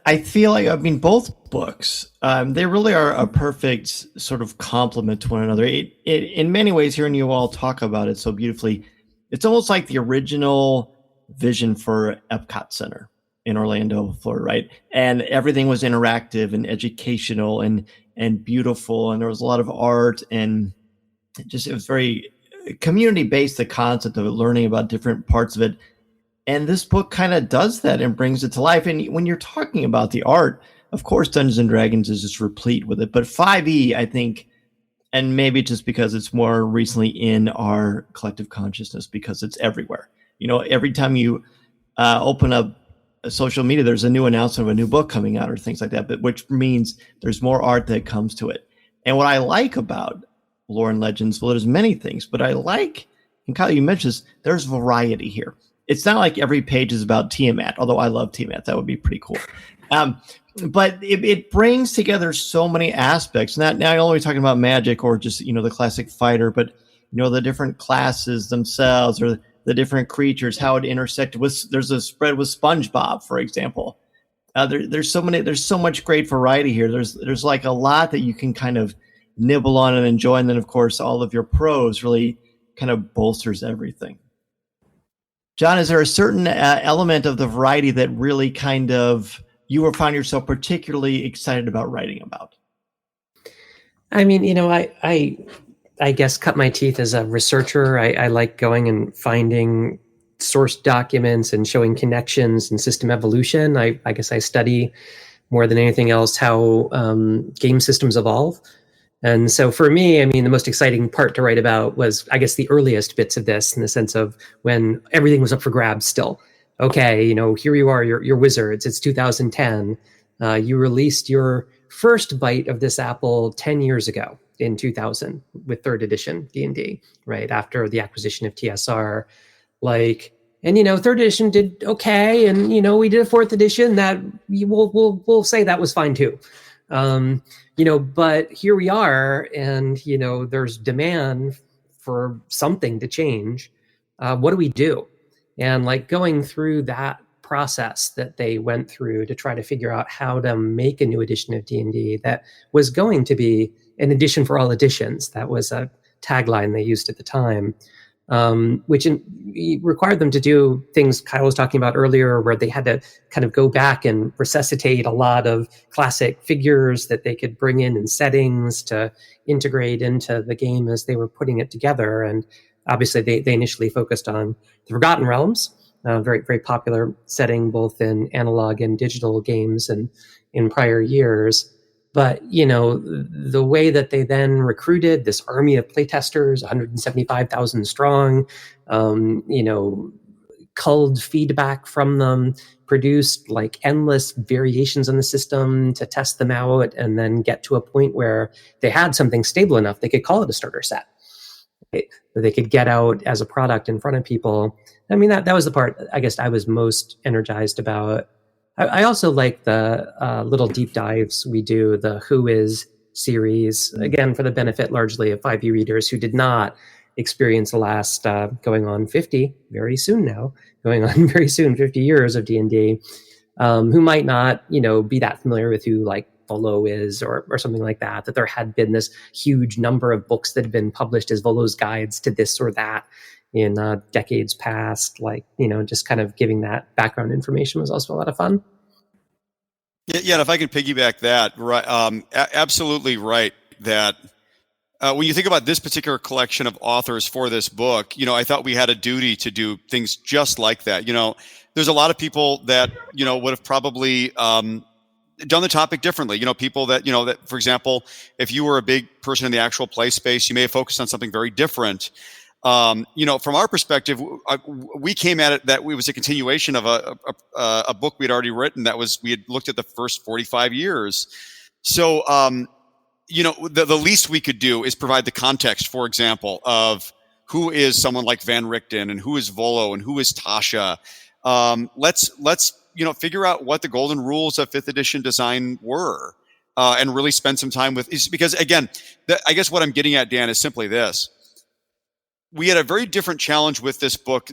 I feel like, both books, they really are a perfect sort of complement to one another. It in many ways, hearing you all talk about it so beautifully, it's almost like the original vision for Epcot Center in Orlando, Florida, right? And everything was interactive and educational and beautiful, and there was a lot of art, and it was very community-based, the concept of it, learning about different parts of it. And this book kind of does that and brings it to life. And when you're talking about the art, of course, Dungeons and Dragons is just replete with it. But 5e, I think, and maybe just because it's more recently in our collective consciousness, because it's everywhere. Every time you open up social media, there's a new announcement of a new book coming out or things like that, but which means there's more art that comes to it. And what I like about Lore and Legends, well, there's many things, but I like, and Kyle, you mentioned this, there's variety here. It's not like every page is about Tiamat, although I love Tiamat. That would be pretty cool. But it brings together so many aspects. Not only talking about magic or just, the classic fighter, but, the different classes themselves or the different creatures, how it intersected with, there's a spread with SpongeBob, for example. There's so much great variety here. There's like a lot that you can kind of nibble on and enjoy. And then, of course, all of your prose really kind of bolsters everything. Jon, is there a certain element of the variety that really kind of you will find yourself particularly excited about writing about? I guess cut my teeth as a researcher. I like going and finding source documents and showing connections and system evolution. I guess I study more than anything else how game systems evolve. And so for me, the most exciting part to write about was, I guess, the earliest bits of this, in the sense of when everything was up for grabs still. Okay, here you are, you're wizards. It's 2010. You released your first bite of this apple 10 years ago in 2000 with 3rd edition D&D, right after the acquisition of TSR. And 3rd edition did okay, and we did a 4th edition that we'll say that was fine too. But here we are, and there's demand for something to change. What do we do? And going through that process that they went through to try to figure out how to make a new edition of D&D that was going to be an edition for all editions. That was a tagline they used at the time, which required them to do things Kyle was talking about earlier, where they had to kind of go back and resuscitate a lot of classic figures that they could bring in settings to integrate into the game as they were putting it together. And obviously they initially focused on the Forgotten Realms, very, very popular setting both in analog and digital games and in prior years. But, the way that they then recruited this army of playtesters, 175,000 strong, culled feedback from them, produced endless variations on the system to test them out, and then get to a point where they had something stable enough they could call it a starter set, right? That they could get out as a product in front of people. That was the part, I guess, I was most energized about. I also like the little deep dives we do, the Who Is series, again, for the benefit largely of 5e readers who did not experience the last going on 50 years of D&D, who might not, be that familiar with who Volo is, or something like that, that there had been this huge number of books that had been published as Volo's guides to this or that in decades past. Like, just kind of giving that background information was also a lot of fun. Yeah, and if I can piggyback that, right, absolutely right, that when you think about this particular collection of authors for this book, I thought we had a duty to do things just like that. There's a lot of people that, would have probably done the topic differently. People that, that, for example, if you were a big person in the actual play space, you may have focused on something very different. From our perspective, we came at it that it was a continuation of a book we'd already written we had looked at the first 45 years. So, the least we could do is provide the context, for example, of who is someone like Van Richten and who is Volo and who is Tasha. Let's figure out what the golden rules of 5th edition design were, and really spend some time with, because again, I guess what I'm getting at, Dan, is simply this. We had a very different challenge with this book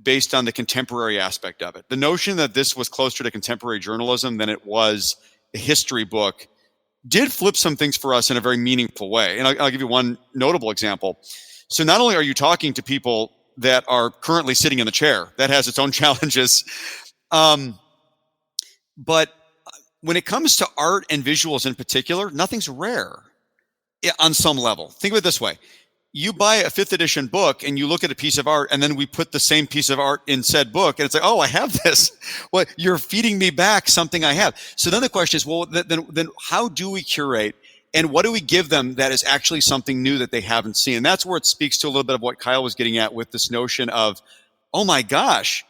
based on the contemporary aspect of it. The notion that this was closer to contemporary journalism than it was a history book did flip some things for us in a very meaningful way. And I'll give you one notable example. So not only are you talking to people that are currently sitting in the chair, that has its own challenges, but when it comes to art and visuals in particular, nothing's rare on some level. Think of it this way. You buy a 5th edition book and you look at a piece of art, and then we put the same piece of art in said book, and it's like, oh, I have this. Well, you're feeding me back something I have. So then the question is, well, then how do we curate, and what do we give them that is actually something new that they haven't seen? And that's where it speaks to a little bit of what Kyle was getting at with this notion of, oh my gosh,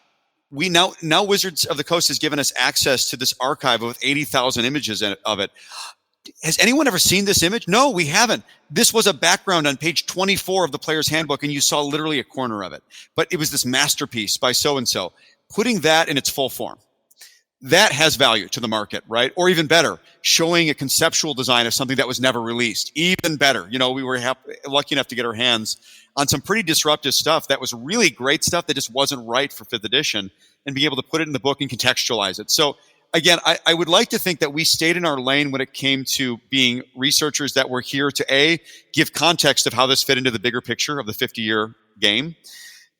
we now Wizards of the Coast has given us access to this archive with 80,000 images of it. Has anyone ever seen this image? No, we haven't. This was a background on page 24 of the player's handbook, and you saw literally a corner of it. But it was this masterpiece by so-and-so. Putting that in its full form, that has value to the market, right? Or even better, showing a conceptual design of something that was never released. Even better. We were lucky enough to get our hands on some pretty disruptive stuff that was really great stuff that just wasn't right for 5th edition, and be able to put it in the book and contextualize it. So again, I would like to think that we stayed in our lane when it came to being researchers that were here to A, give context of how this fit into the bigger picture of the 50-year game,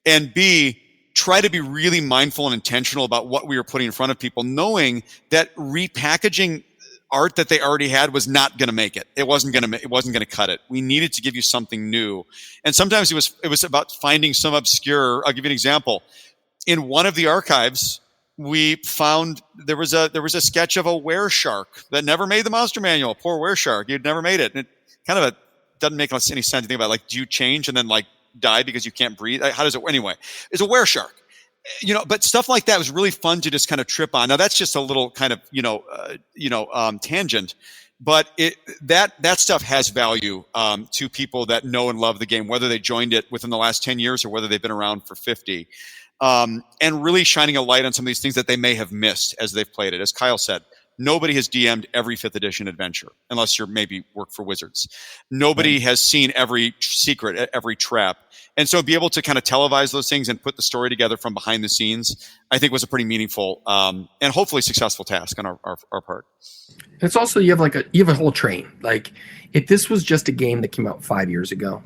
and B, try to be really mindful and intentional about what we were putting in front of people, knowing that repackaging art that they already had was not going to make it. It wasn't going to cut it. We needed to give you something new. And sometimes it was about finding some obscure, I'll give you an example. In one of the archives, we found there was a sketch of a were shark that never made the monster manual. Poor were shark. He'd never made it. And it kind of doesn't make any sense to think about, like, do you change and then like die because you can't breathe? How does it, anyway, it's a were shark, but stuff like that was really fun to just kind of trip on. Now that's just a little kind of, tangent, but that stuff has value, to people that know and love the game, whether they joined it within the last 10 years or whether they've been around for 50. And really shining a light on some of these things that they may have missed as they've played it. As Kyle said, nobody has DM'd every 5th edition adventure, unless you're maybe work for Wizards. Nobody has seen every secret, every trap. And so be able to kind of televise those things and put the story together from behind the scenes, I think was a pretty meaningful, and hopefully successful task on our part. It's also, you have a whole train. Like, if this was just a game that came out 5 years ago,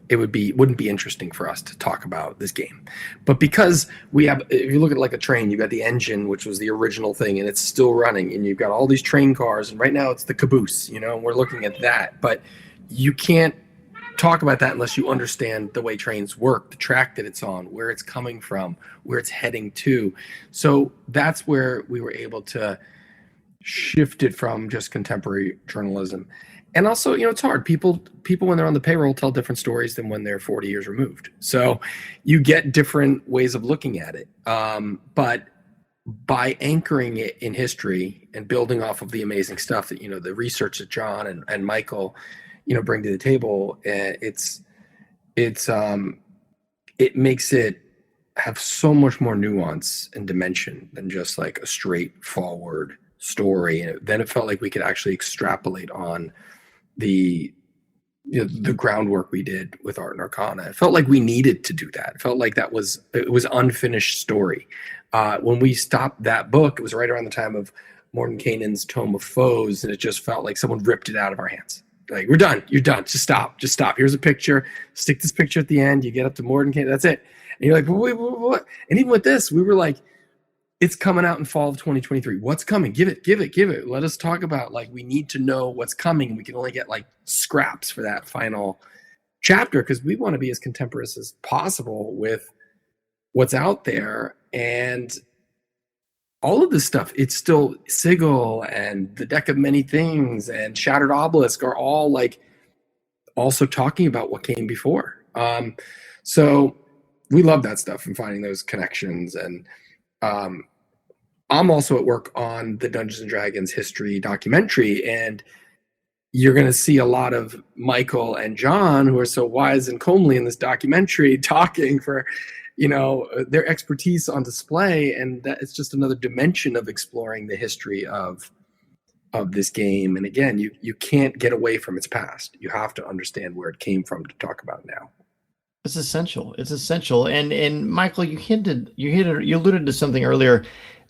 it wouldn't be interesting for us to talk about this game. But because we have, if you look at like a train, you've got the engine, which was the original thing, and it's still running, and you've got all these train cars, and right now it's the caboose, and we're looking at that. But you can't talk about that unless you understand the way trains work, the track that it's on, where it's coming from, where it's heading to. So that's where we were able to shift it from just contemporary journalism. And also, it's hard. People when they're on the payroll tell different stories than when they're 40 years removed. So you get different ways of looking at it. But by anchoring it in history and building off of the amazing stuff that, the research that Jon and Michael, bring to the table, it makes it have so much more nuance and dimension than just like a straightforward story. And then it felt like we could actually extrapolate on the groundwork we did with Art and Arcana. It felt like we needed to do that. It felt like it was unfinished story. When we stopped that book, it was right around the time of Mordenkainen's Tome of Foes, and it just felt like someone ripped it out of our hands. Like, we're done. You're done. Just stop. Here's a picture. Stick this picture at the end. You get up to Mordenkainen. That's it. And you're like, wait, what? And even with this, we were like, it's coming out in fall of 2023. What's coming? Give it. Let us talk about, like, we need to know what's coming. And we can only get like scraps for that final chapter because we want to be as contemporaneous as possible with what's out there. And all of this stuff, it's still Sigil and the Deck of Many Things and Shattered Obelisk are all like also talking about what came before. So we love that stuff and finding those connections. And I'm also at work on the Dungeons and Dragons history documentary, and you're going to see a lot of Michael and Jon, who are so wise and comely in this documentary, talking for, their expertise on display. And that it's just another dimension of exploring the history of this game. And again, you can't get away from its past. You have to understand where it came from to talk about now. It's essential. And Michael, you alluded to something earlier.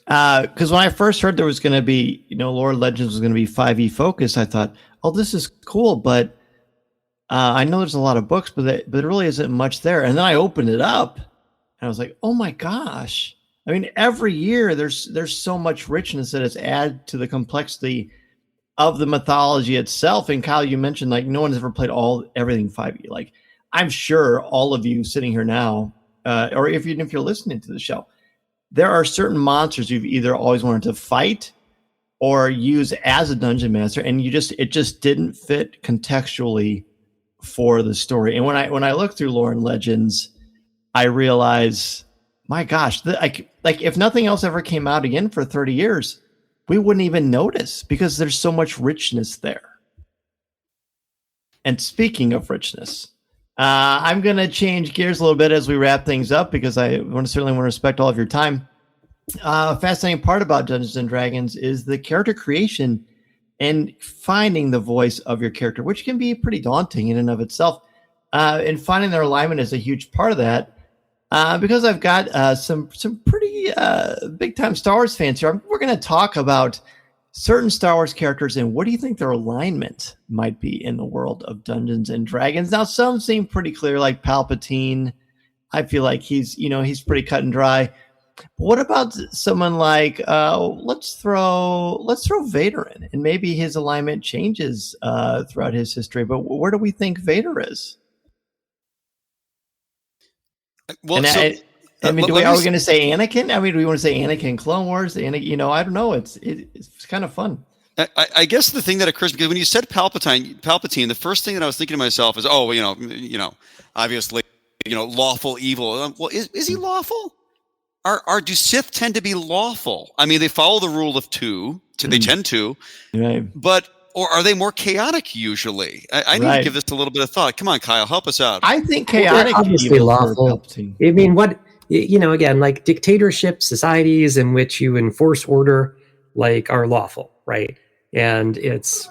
Because when I first heard there was going to be, Lore of Legends was going to be 5e focused, I thought, oh, this is cool, but I know there's a lot of books, but there really isn't much there. And then I opened it up, and I was like, oh my gosh! I mean, every year there's so much richness that is added to the complexity of the mythology itself. And Kyle, you mentioned like no one has ever played everything 5e. Like, I'm sure all of you sitting here now, or if you're listening to the show, there are certain monsters you've either always wanted to fight or use as a dungeon master, and it just didn't fit contextually for the story. And when I look through Lore and Legends, I realize, my gosh, like if nothing else ever came out again for 30 years, we wouldn't even notice because there's so much richness there. And speaking of richness, I'm going to change gears a little bit as we wrap things up because I certainly want to respect all of your time. A fascinating part about Dungeons & Dragons is the character creation and finding the voice of your character, which can be pretty daunting in and of itself. And finding their alignment is a huge part of that. Because I've got some pretty big-time Star Wars fans here, we're going to talk about certain Star Wars characters and what do you think their alignment might be in the world of Dungeons and Dragons. Now, some seem pretty clear, like Palpatine. I feel like he's pretty cut and dry. But what about someone like let's throw Vader in, and maybe his alignment changes throughout his history. But where do we think Vader is? Well, are we going to say Anakin? I mean, do we want to say Anakin Clone Wars? I don't know. It's kind of fun. I guess the thing that occurs, because when you said Palpatine, the first thing that I was thinking to myself is, obviously, lawful evil. Well, is he lawful? Do Sith tend to be lawful? I mean, they follow the rule of two. They tend to, right? Or are they more chaotic usually? I need to give this a little bit of thought. Come on, Kyle, help us out. I think chaotic obviously lawful. I mean, what again, like dictatorship societies in which you enforce order, like, are lawful, right? And it's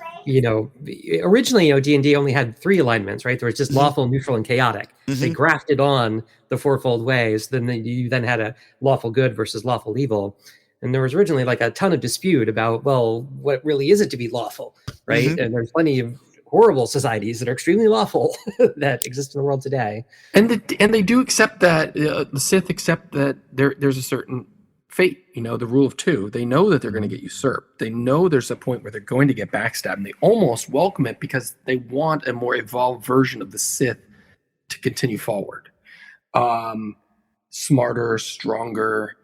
originally D&D only had 3 alignments, right? There was just lawful, neutral, and chaotic. Mm-hmm. They grafted on the fourfold ways. Then you had a lawful good versus lawful evil. And there was originally like a ton of dispute about, well, what really is it to be lawful, right? Mm-hmm. And there's plenty of horrible societies that are extremely lawful that exist in the world today. And they do accept that, the Sith accept that there's a certain fate, the rule of two. They know that they're going to get usurped. They know there's a point where they're going to get backstabbed, and they almost welcome it because they want a more evolved version of the Sith to continue forward. Smarter, stronger.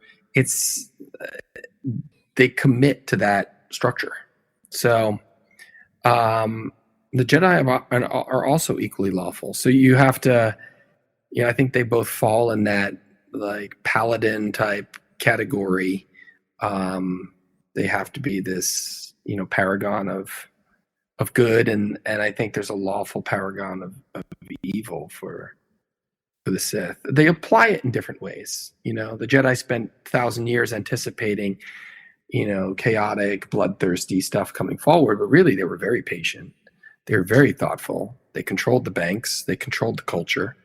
They commit to that structure. So the Jedi are also equally lawful. So you have to, I think they both fall in that like paladin type category. They have to be this, paragon of good, and I think there's a lawful paragon of evil for the Sith. They apply it in different ways. The Jedi spent 1,000 years anticipating, chaotic, bloodthirsty stuff coming forward, but really they were very patient. They were very thoughtful. They controlled the banks. They controlled the culture,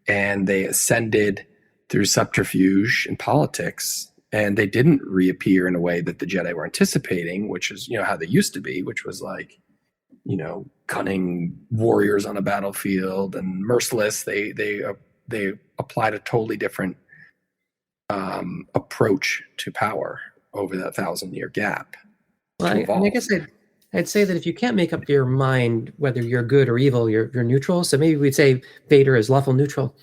and they ascended through subterfuge and politics and they didn't reappear in a way that the Jedi were anticipating, which is, you know, how they used to be, which was like, you know, cunning warriors on a battlefield and merciless. They applied a totally different approach to power over that 1,000-year gap. Well, I guess I'd say that if you can't make up your mind whether you're good or evil, you're neutral. So maybe we'd say Vader is lawful neutral.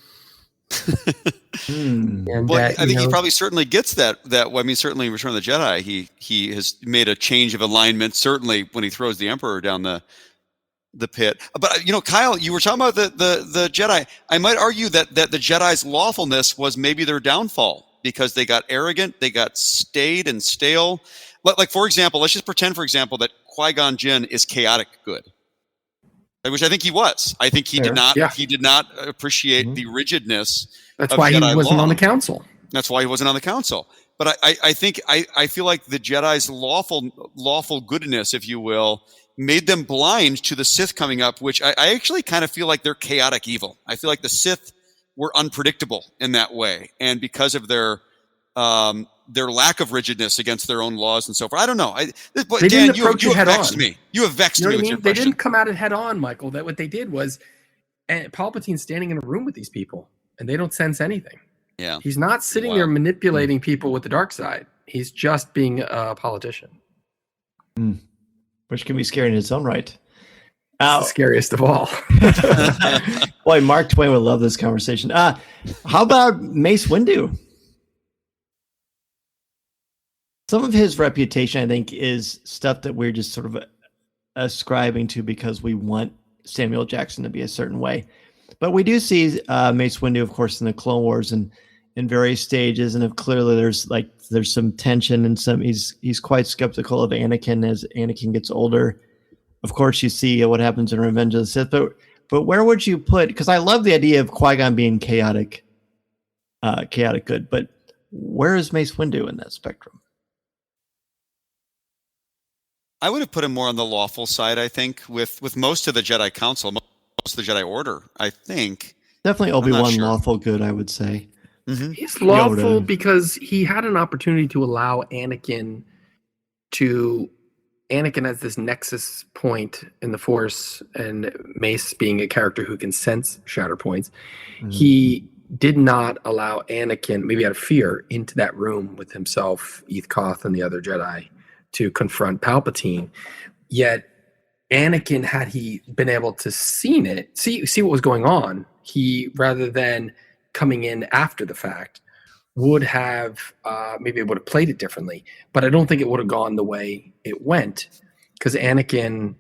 And well, I think he probably certainly gets that. I mean, certainly in Return of the Jedi, he has made a change of alignment. Certainly when he throws the Emperor down the pit. But you know, Kyle, you were talking about the Jedi. I might argue that the Jedi's lawfulness was maybe their downfall because they got arrogant, they got staid and stale. Like for example, let's just pretend, for example, that Qui-Gon Jinn is chaotic good, which I think he was. I think he did not. Yeah. He did not appreciate the rigidness. That's why Jedi he wasn't law. On the council. That's why he wasn't on the council. But I think I feel like the Jedi's lawful goodness, if you will, made them blind to the Sith coming up, which I actually kind of feel like they're chaotic evil. I feel like the Sith were unpredictable in that way, and because of their lack of rigidness against their own laws and so forth. I don't know. They didn't approach it head on. Me. You have vexed me with your They question. didn't come at it head on, Michael. That what they did was, and Palpatine's standing in a room with these people, and they don't sense anything. Yeah, he's not sitting there manipulating people with the dark side. He's just being a politician, which can be scary in its own right. It's the scariest of all. Boy, Mark Twain would love this conversation. How about Mace Windu? Some of his reputation, I think, is stuff that we're just sort of ascribing to because we want Samuel Jackson to be a certain way. But we do see Mace Windu, of course, in the Clone Wars and in various stages, and clearly there's some tension and he's quite skeptical of Anakin as Anakin gets older. Of course, you see what happens in Revenge of the Sith, but where would you put? Because I love the idea of Qui-Gon being chaotic good, but where is Mace Windu in that spectrum? I would have put him more on the lawful side, I think, with most of the Jedi Council, most of the Jedi Order, I think. Definitely Obi-Wan lawful good, I would say. Mm-hmm. He's lawful because he had an opportunity to allow Anakin has this nexus point in the Force, and Mace being a character who can sense shatter points. Mm-hmm. He did not allow Anakin, maybe out of fear, into that room with himself, Eth Koth, and the other Jedi to confront Palpatine. Yet Anakin, had he been able to see what was going on, he, rather than coming in after the fact, would have maybe it would have played it differently. But I don't think it would have gone the way it went, because Anakin,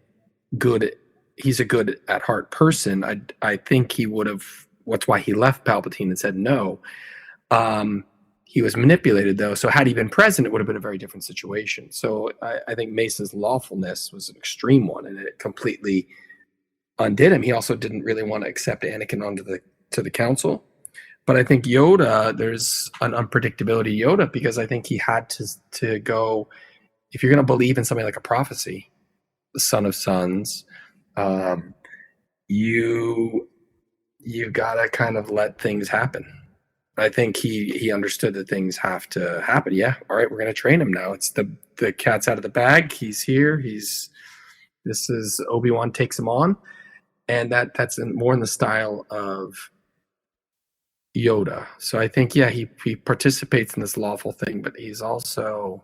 he's a good at heart person. I think he would have. That's why he left Palpatine and said no. He was manipulated, though, so had he been present, it would have been a very different situation. So I think Mace's lawfulness was an extreme one, and it completely undid him. He also didn't really want to accept Anakin onto the council. But I think Yoda, there's an unpredictability Yoda, because I think he had to go, if you're going to believe in something like a prophecy, the son of sons, you've got to kind of let things happen. I think he understood that things have to happen. Yeah, all right, we're going to train him now. It's the cat's out of the bag. He's here. This is Obi-Wan takes him on, and that's more in the style of Yoda. So I think, yeah, he participates in this lawful thing, but he's also,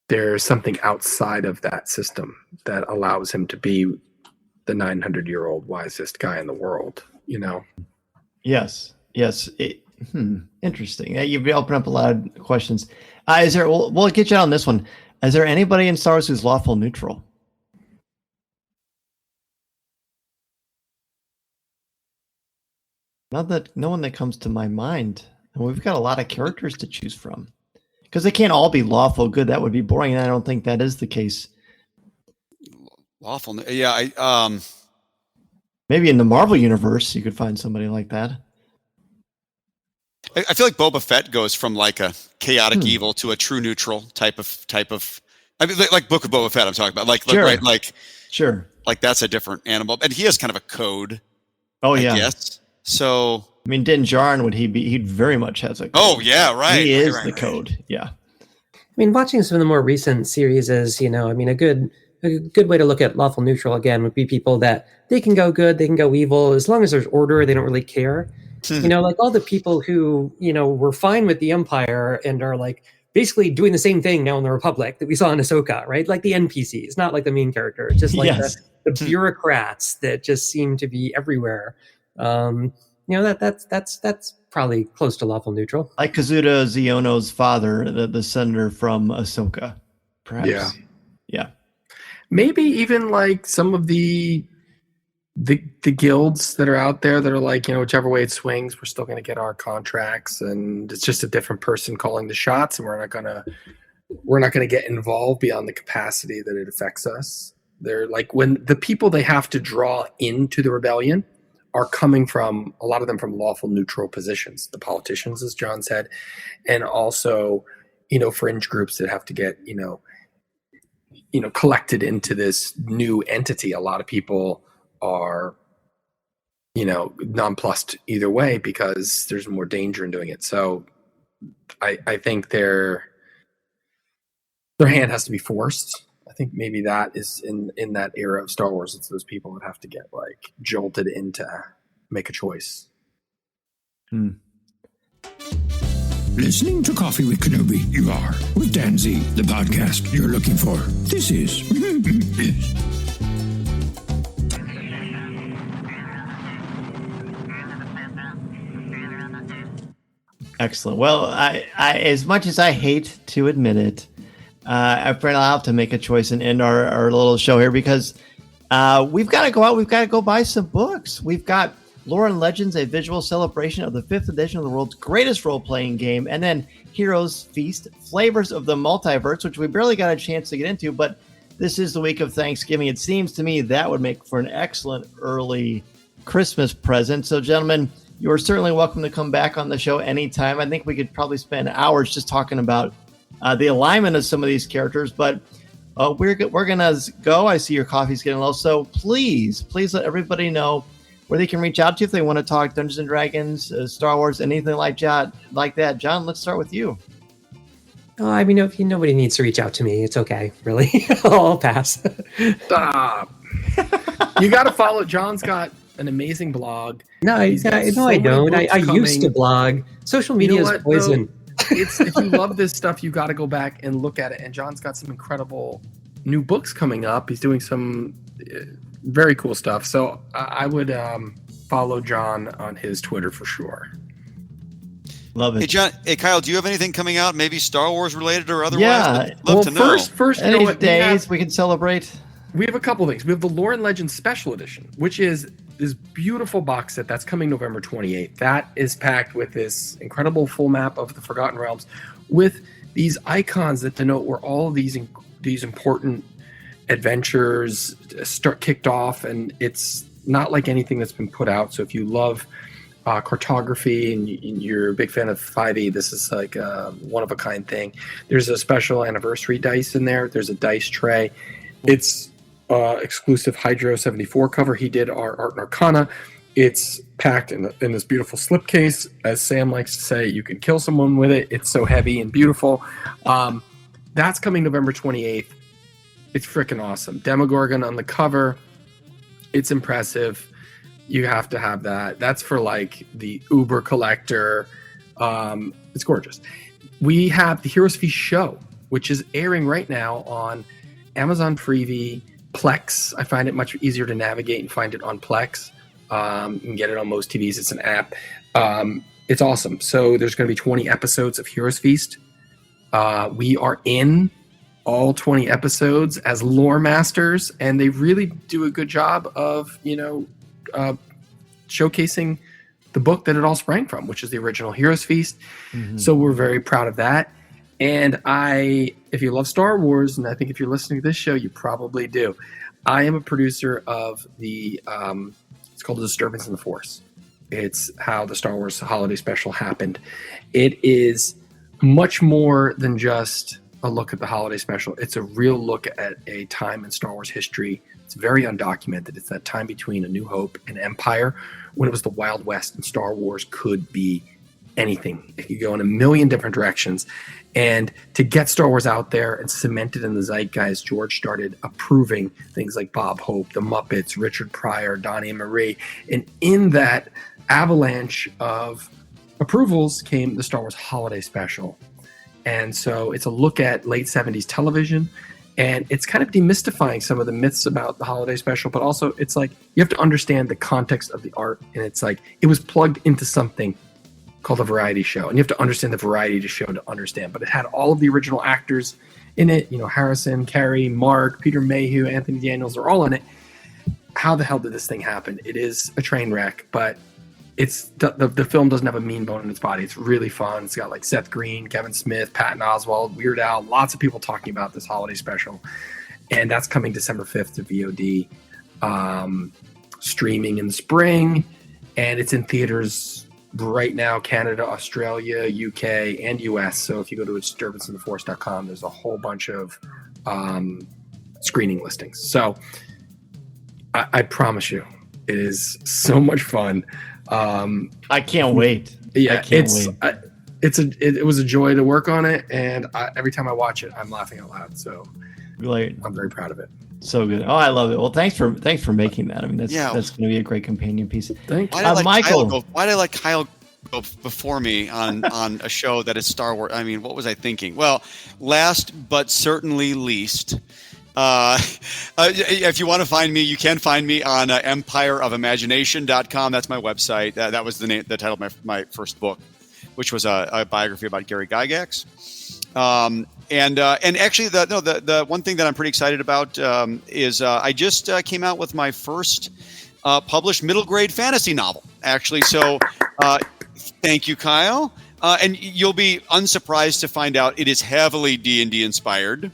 there's something outside of that system that allows him to be the 900-year-old wisest guy in the world, you know? Yes. Interesting. You've opened up a lot of questions. We'll get you on this one. Is there anybody in Star Wars who's lawful neutral? No one that comes to my mind. And we've got a lot of characters to choose from, because they can't all be lawful good. That would be boring, and I don't think that is the case. Lawful, yeah. Maybe in the Marvel universe, you could find somebody like that. I feel like Boba Fett goes from like a chaotic evil to a true neutral type of. I mean, like Book of Boba Fett. I'm talking about, sure, like that's a different animal, and he has kind of a code. Oh yeah, yes. So I mean, Din Djarin, would he be? He very much has a code. Oh, yeah, right. He is right, the right. code. Yeah. I mean, watching some of the more recent series is, I mean, a good way to look at lawful neutral again would be people that they can go good, they can go evil, as long as there's order, they don't really care. Like all the people who, were fine with the Empire and are like basically doing the same thing now in the Republic that we saw in Ahsoka, right? Like the NPCs, not like the main character, just like the bureaucrats that just seem to be everywhere. That's probably close to lawful neutral. Like Kazuda Xiono's father, the senator from Ahsoka, perhaps. Yeah. Maybe even like some of the guilds that are out there that are like, whichever way it swings, we're still going to get our contracts, and it's just a different person calling the shots, and we're not going to get involved beyond the capacity that it affects us. They're like, when the people they have to draw into the rebellion are coming from, a lot of them from lawful neutral positions, the politicians, as John said, and also, fringe groups that have to get, collected into this new entity. A lot of people are, nonplussed either way because there's more danger in doing it. So I think their hand has to be forced. I think maybe that is in that era of Star Wars. It's those people that have to get like jolted into make a choice. Listening to Coffee with Kenobi, you are, with Dan Z, the podcast you're looking for. This is... Excellent. Well, I as much as I hate to admit it, I'm afraid I'll have to make a choice and end our little show here because we've got to go out. We've got to go buy some books. We've got Lore and Legends, a visual celebration of the 5th edition of the world's greatest role-playing game, and then Heroes Feast, Flavors of the Multiverse, which we barely got a chance to get into, but this is the week of Thanksgiving. It seems to me that would make for an excellent early Christmas present. So, gentlemen, you are certainly welcome to come back on the show anytime. I think we could probably spend hours just talking about the alignment of some of these characters, but we're going to go. I see your coffee's getting low, so please let everybody know where they can reach out to you if they want to talk Dungeons and Dragons, Star Wars, anything like that. John, let's start with you. I mean, if nobody needs to reach out to me, it's okay, really. I'll pass. Stop. You got to follow. John's got an amazing blog. No, I don't. I used to blog. Social media is poison. If you love this stuff, you got to go back and look at it. And John's got some incredible new books coming up. He's doing some very cool stuff. So I would follow John on his Twitter for sure. Love it. Hey, John. Hey, Kyle. Do you have anything coming out? Maybe Star Wars related or otherwise? Yeah. Love to know. First, any days we can celebrate. We have a couple things. We have the Lore and Legends Special Edition, which is this beautiful box set that's coming November 28th. That is packed with this incredible full map of the Forgotten Realms with these icons that denote where all of these important adventures kicked off, and it's not like anything that's been put out. So if you love cartography and you're a big fan of 5e, this is like a one-of-a-kind thing. There's a special anniversary dice in there. There's a dice tray. It's exclusive Hydro 74 cover. He did our Art and Arcana. It's packed in this beautiful slipcase. As Sam likes to say, you can kill someone with it. It's so heavy and beautiful. That's coming November 28th. It's freaking awesome. Demogorgon on the cover. It's impressive. You have to have that. That's for like the Uber collector. It's gorgeous. We have the Heroes Feast show, which is airing right now on Amazon Freevee, Plex. I find it much easier to navigate and find it on Plex. You can get it on most TVs. It's an app. It's awesome. So there's going to be 20 episodes of Heroes Feast. We are in all 20 episodes as lore masters, and they really do a good job of, showcasing the book that it all sprang from, which is the original Heroes Feast. Mm-hmm. So we're very proud of that. And if you love Star Wars, and I think if you're listening to this show, you probably do, I am a producer of the, it's called The Disturbance in the Force. It's how the Star Wars holiday special happened. It is much more than just a look at the holiday special. It's a real look at a time in Star Wars history. It's very undocumented. It's that time between A New Hope and Empire when it was the Wild West and Star Wars could be anything. It could go in a million different directions. And to get Star Wars out there and cement it in the zeitgeist, George started approving things like Bob Hope, The Muppets, Richard Pryor, Donnie and Marie. And in that avalanche of approvals came the Star Wars Holiday Special. And so it's a look at late 70s television, and it's kind of demystifying some of the myths about the Holiday Special, but also it's like you have to understand the context of the art, and it's like it was plugged into something called a variety show, and you have to understand the variety of the show to understand. But it had all of the original actors in it, you know, Harrison, Carey, Mark, Peter Mayhew, Anthony Daniels are all in it. How the hell did this thing happen? It is a train wreck, but it's the film doesn't have a mean bone in its body. It's really fun. It's got like Seth Green, Kevin Smith, Patton Oswalt, Weird Al, lots of people talking about this holiday special. And that's coming December 5th to VOD, streaming in the spring. And it's in theaters right now, Canada, Australia, UK, and US. So if you go to disturbanceoftheforce.com, there's a whole bunch of screening listings. So I promise you, it is so much fun. I can't wait. Yeah, it was a joy to work on it, and every time I watch it, I'm laughing out loud. So, I'm very proud of it. So good. Oh, I love it. Well, thanks for making that. I mean, that's going to be a great companion piece. Thanks, Michael. Why did I let Kyle go before me on a show that is Star Wars? I mean, what was I thinking? Well, last but certainly least. If you want to find me, you can find me on empireofimagination.com. That's my website. That was the title of my first book, which was a biography about Gary Gygax. And actually, the one thing that I'm pretty excited about is I just came out with my first published middle grade fantasy novel. Actually, so thank you, Kyle. And you'll be unsurprised to find out it is heavily D&D inspired.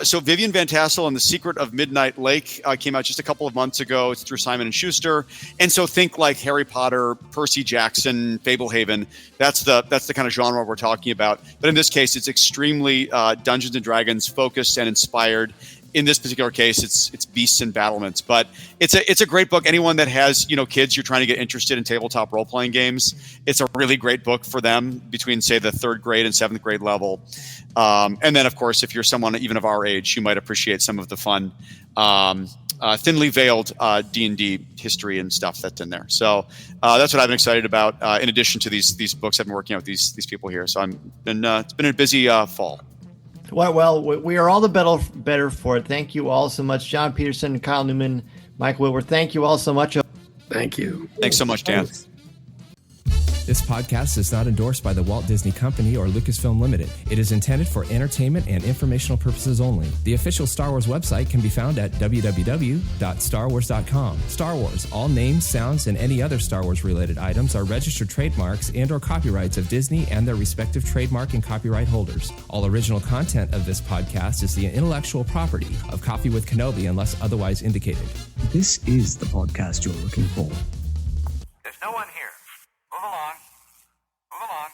So Vivian Van Tassel and The Secret of Midnight Lake came out just a couple of months ago. It's through Simon & Schuster. And so think like Harry Potter, Percy Jackson, Fablehaven. That's the kind of genre we're talking about. But in this case, it's extremely Dungeons & Dragons focused and inspired. In this particular case, it's beasts and battlements. But it's a great book. Anyone that has kids you're trying to get interested in tabletop role-playing games, it's a really great book for them between, say, the 3rd grade and 7th grade level. And then, of course, if you're someone even of our age, you might appreciate some of the fun, thinly veiled D&D history and stuff that's in there. So that's what I've been excited about. In addition to these books, I've been working out with these people here. So it's been a busy fall. Well, we are all the better for it. Thank you all so much, Jon Peterson, Kyle Newman, Mike Witwer. Thank you all so much. Thank you. Thanks so much, Dan. This podcast is not endorsed by the Walt Disney Company or Lucasfilm Limited. It is intended for entertainment and informational purposes only. The official Star Wars website can be found at www.starwars.com. Star Wars, all names, sounds, and any other Star Wars-related items are registered trademarks and/or copyrights of Disney and their respective trademark and copyright holders. All original content of this podcast is the intellectual property of Coffee with Kenobi unless otherwise indicated. This is the podcast you're looking for. There's no one here. Move along. Move along.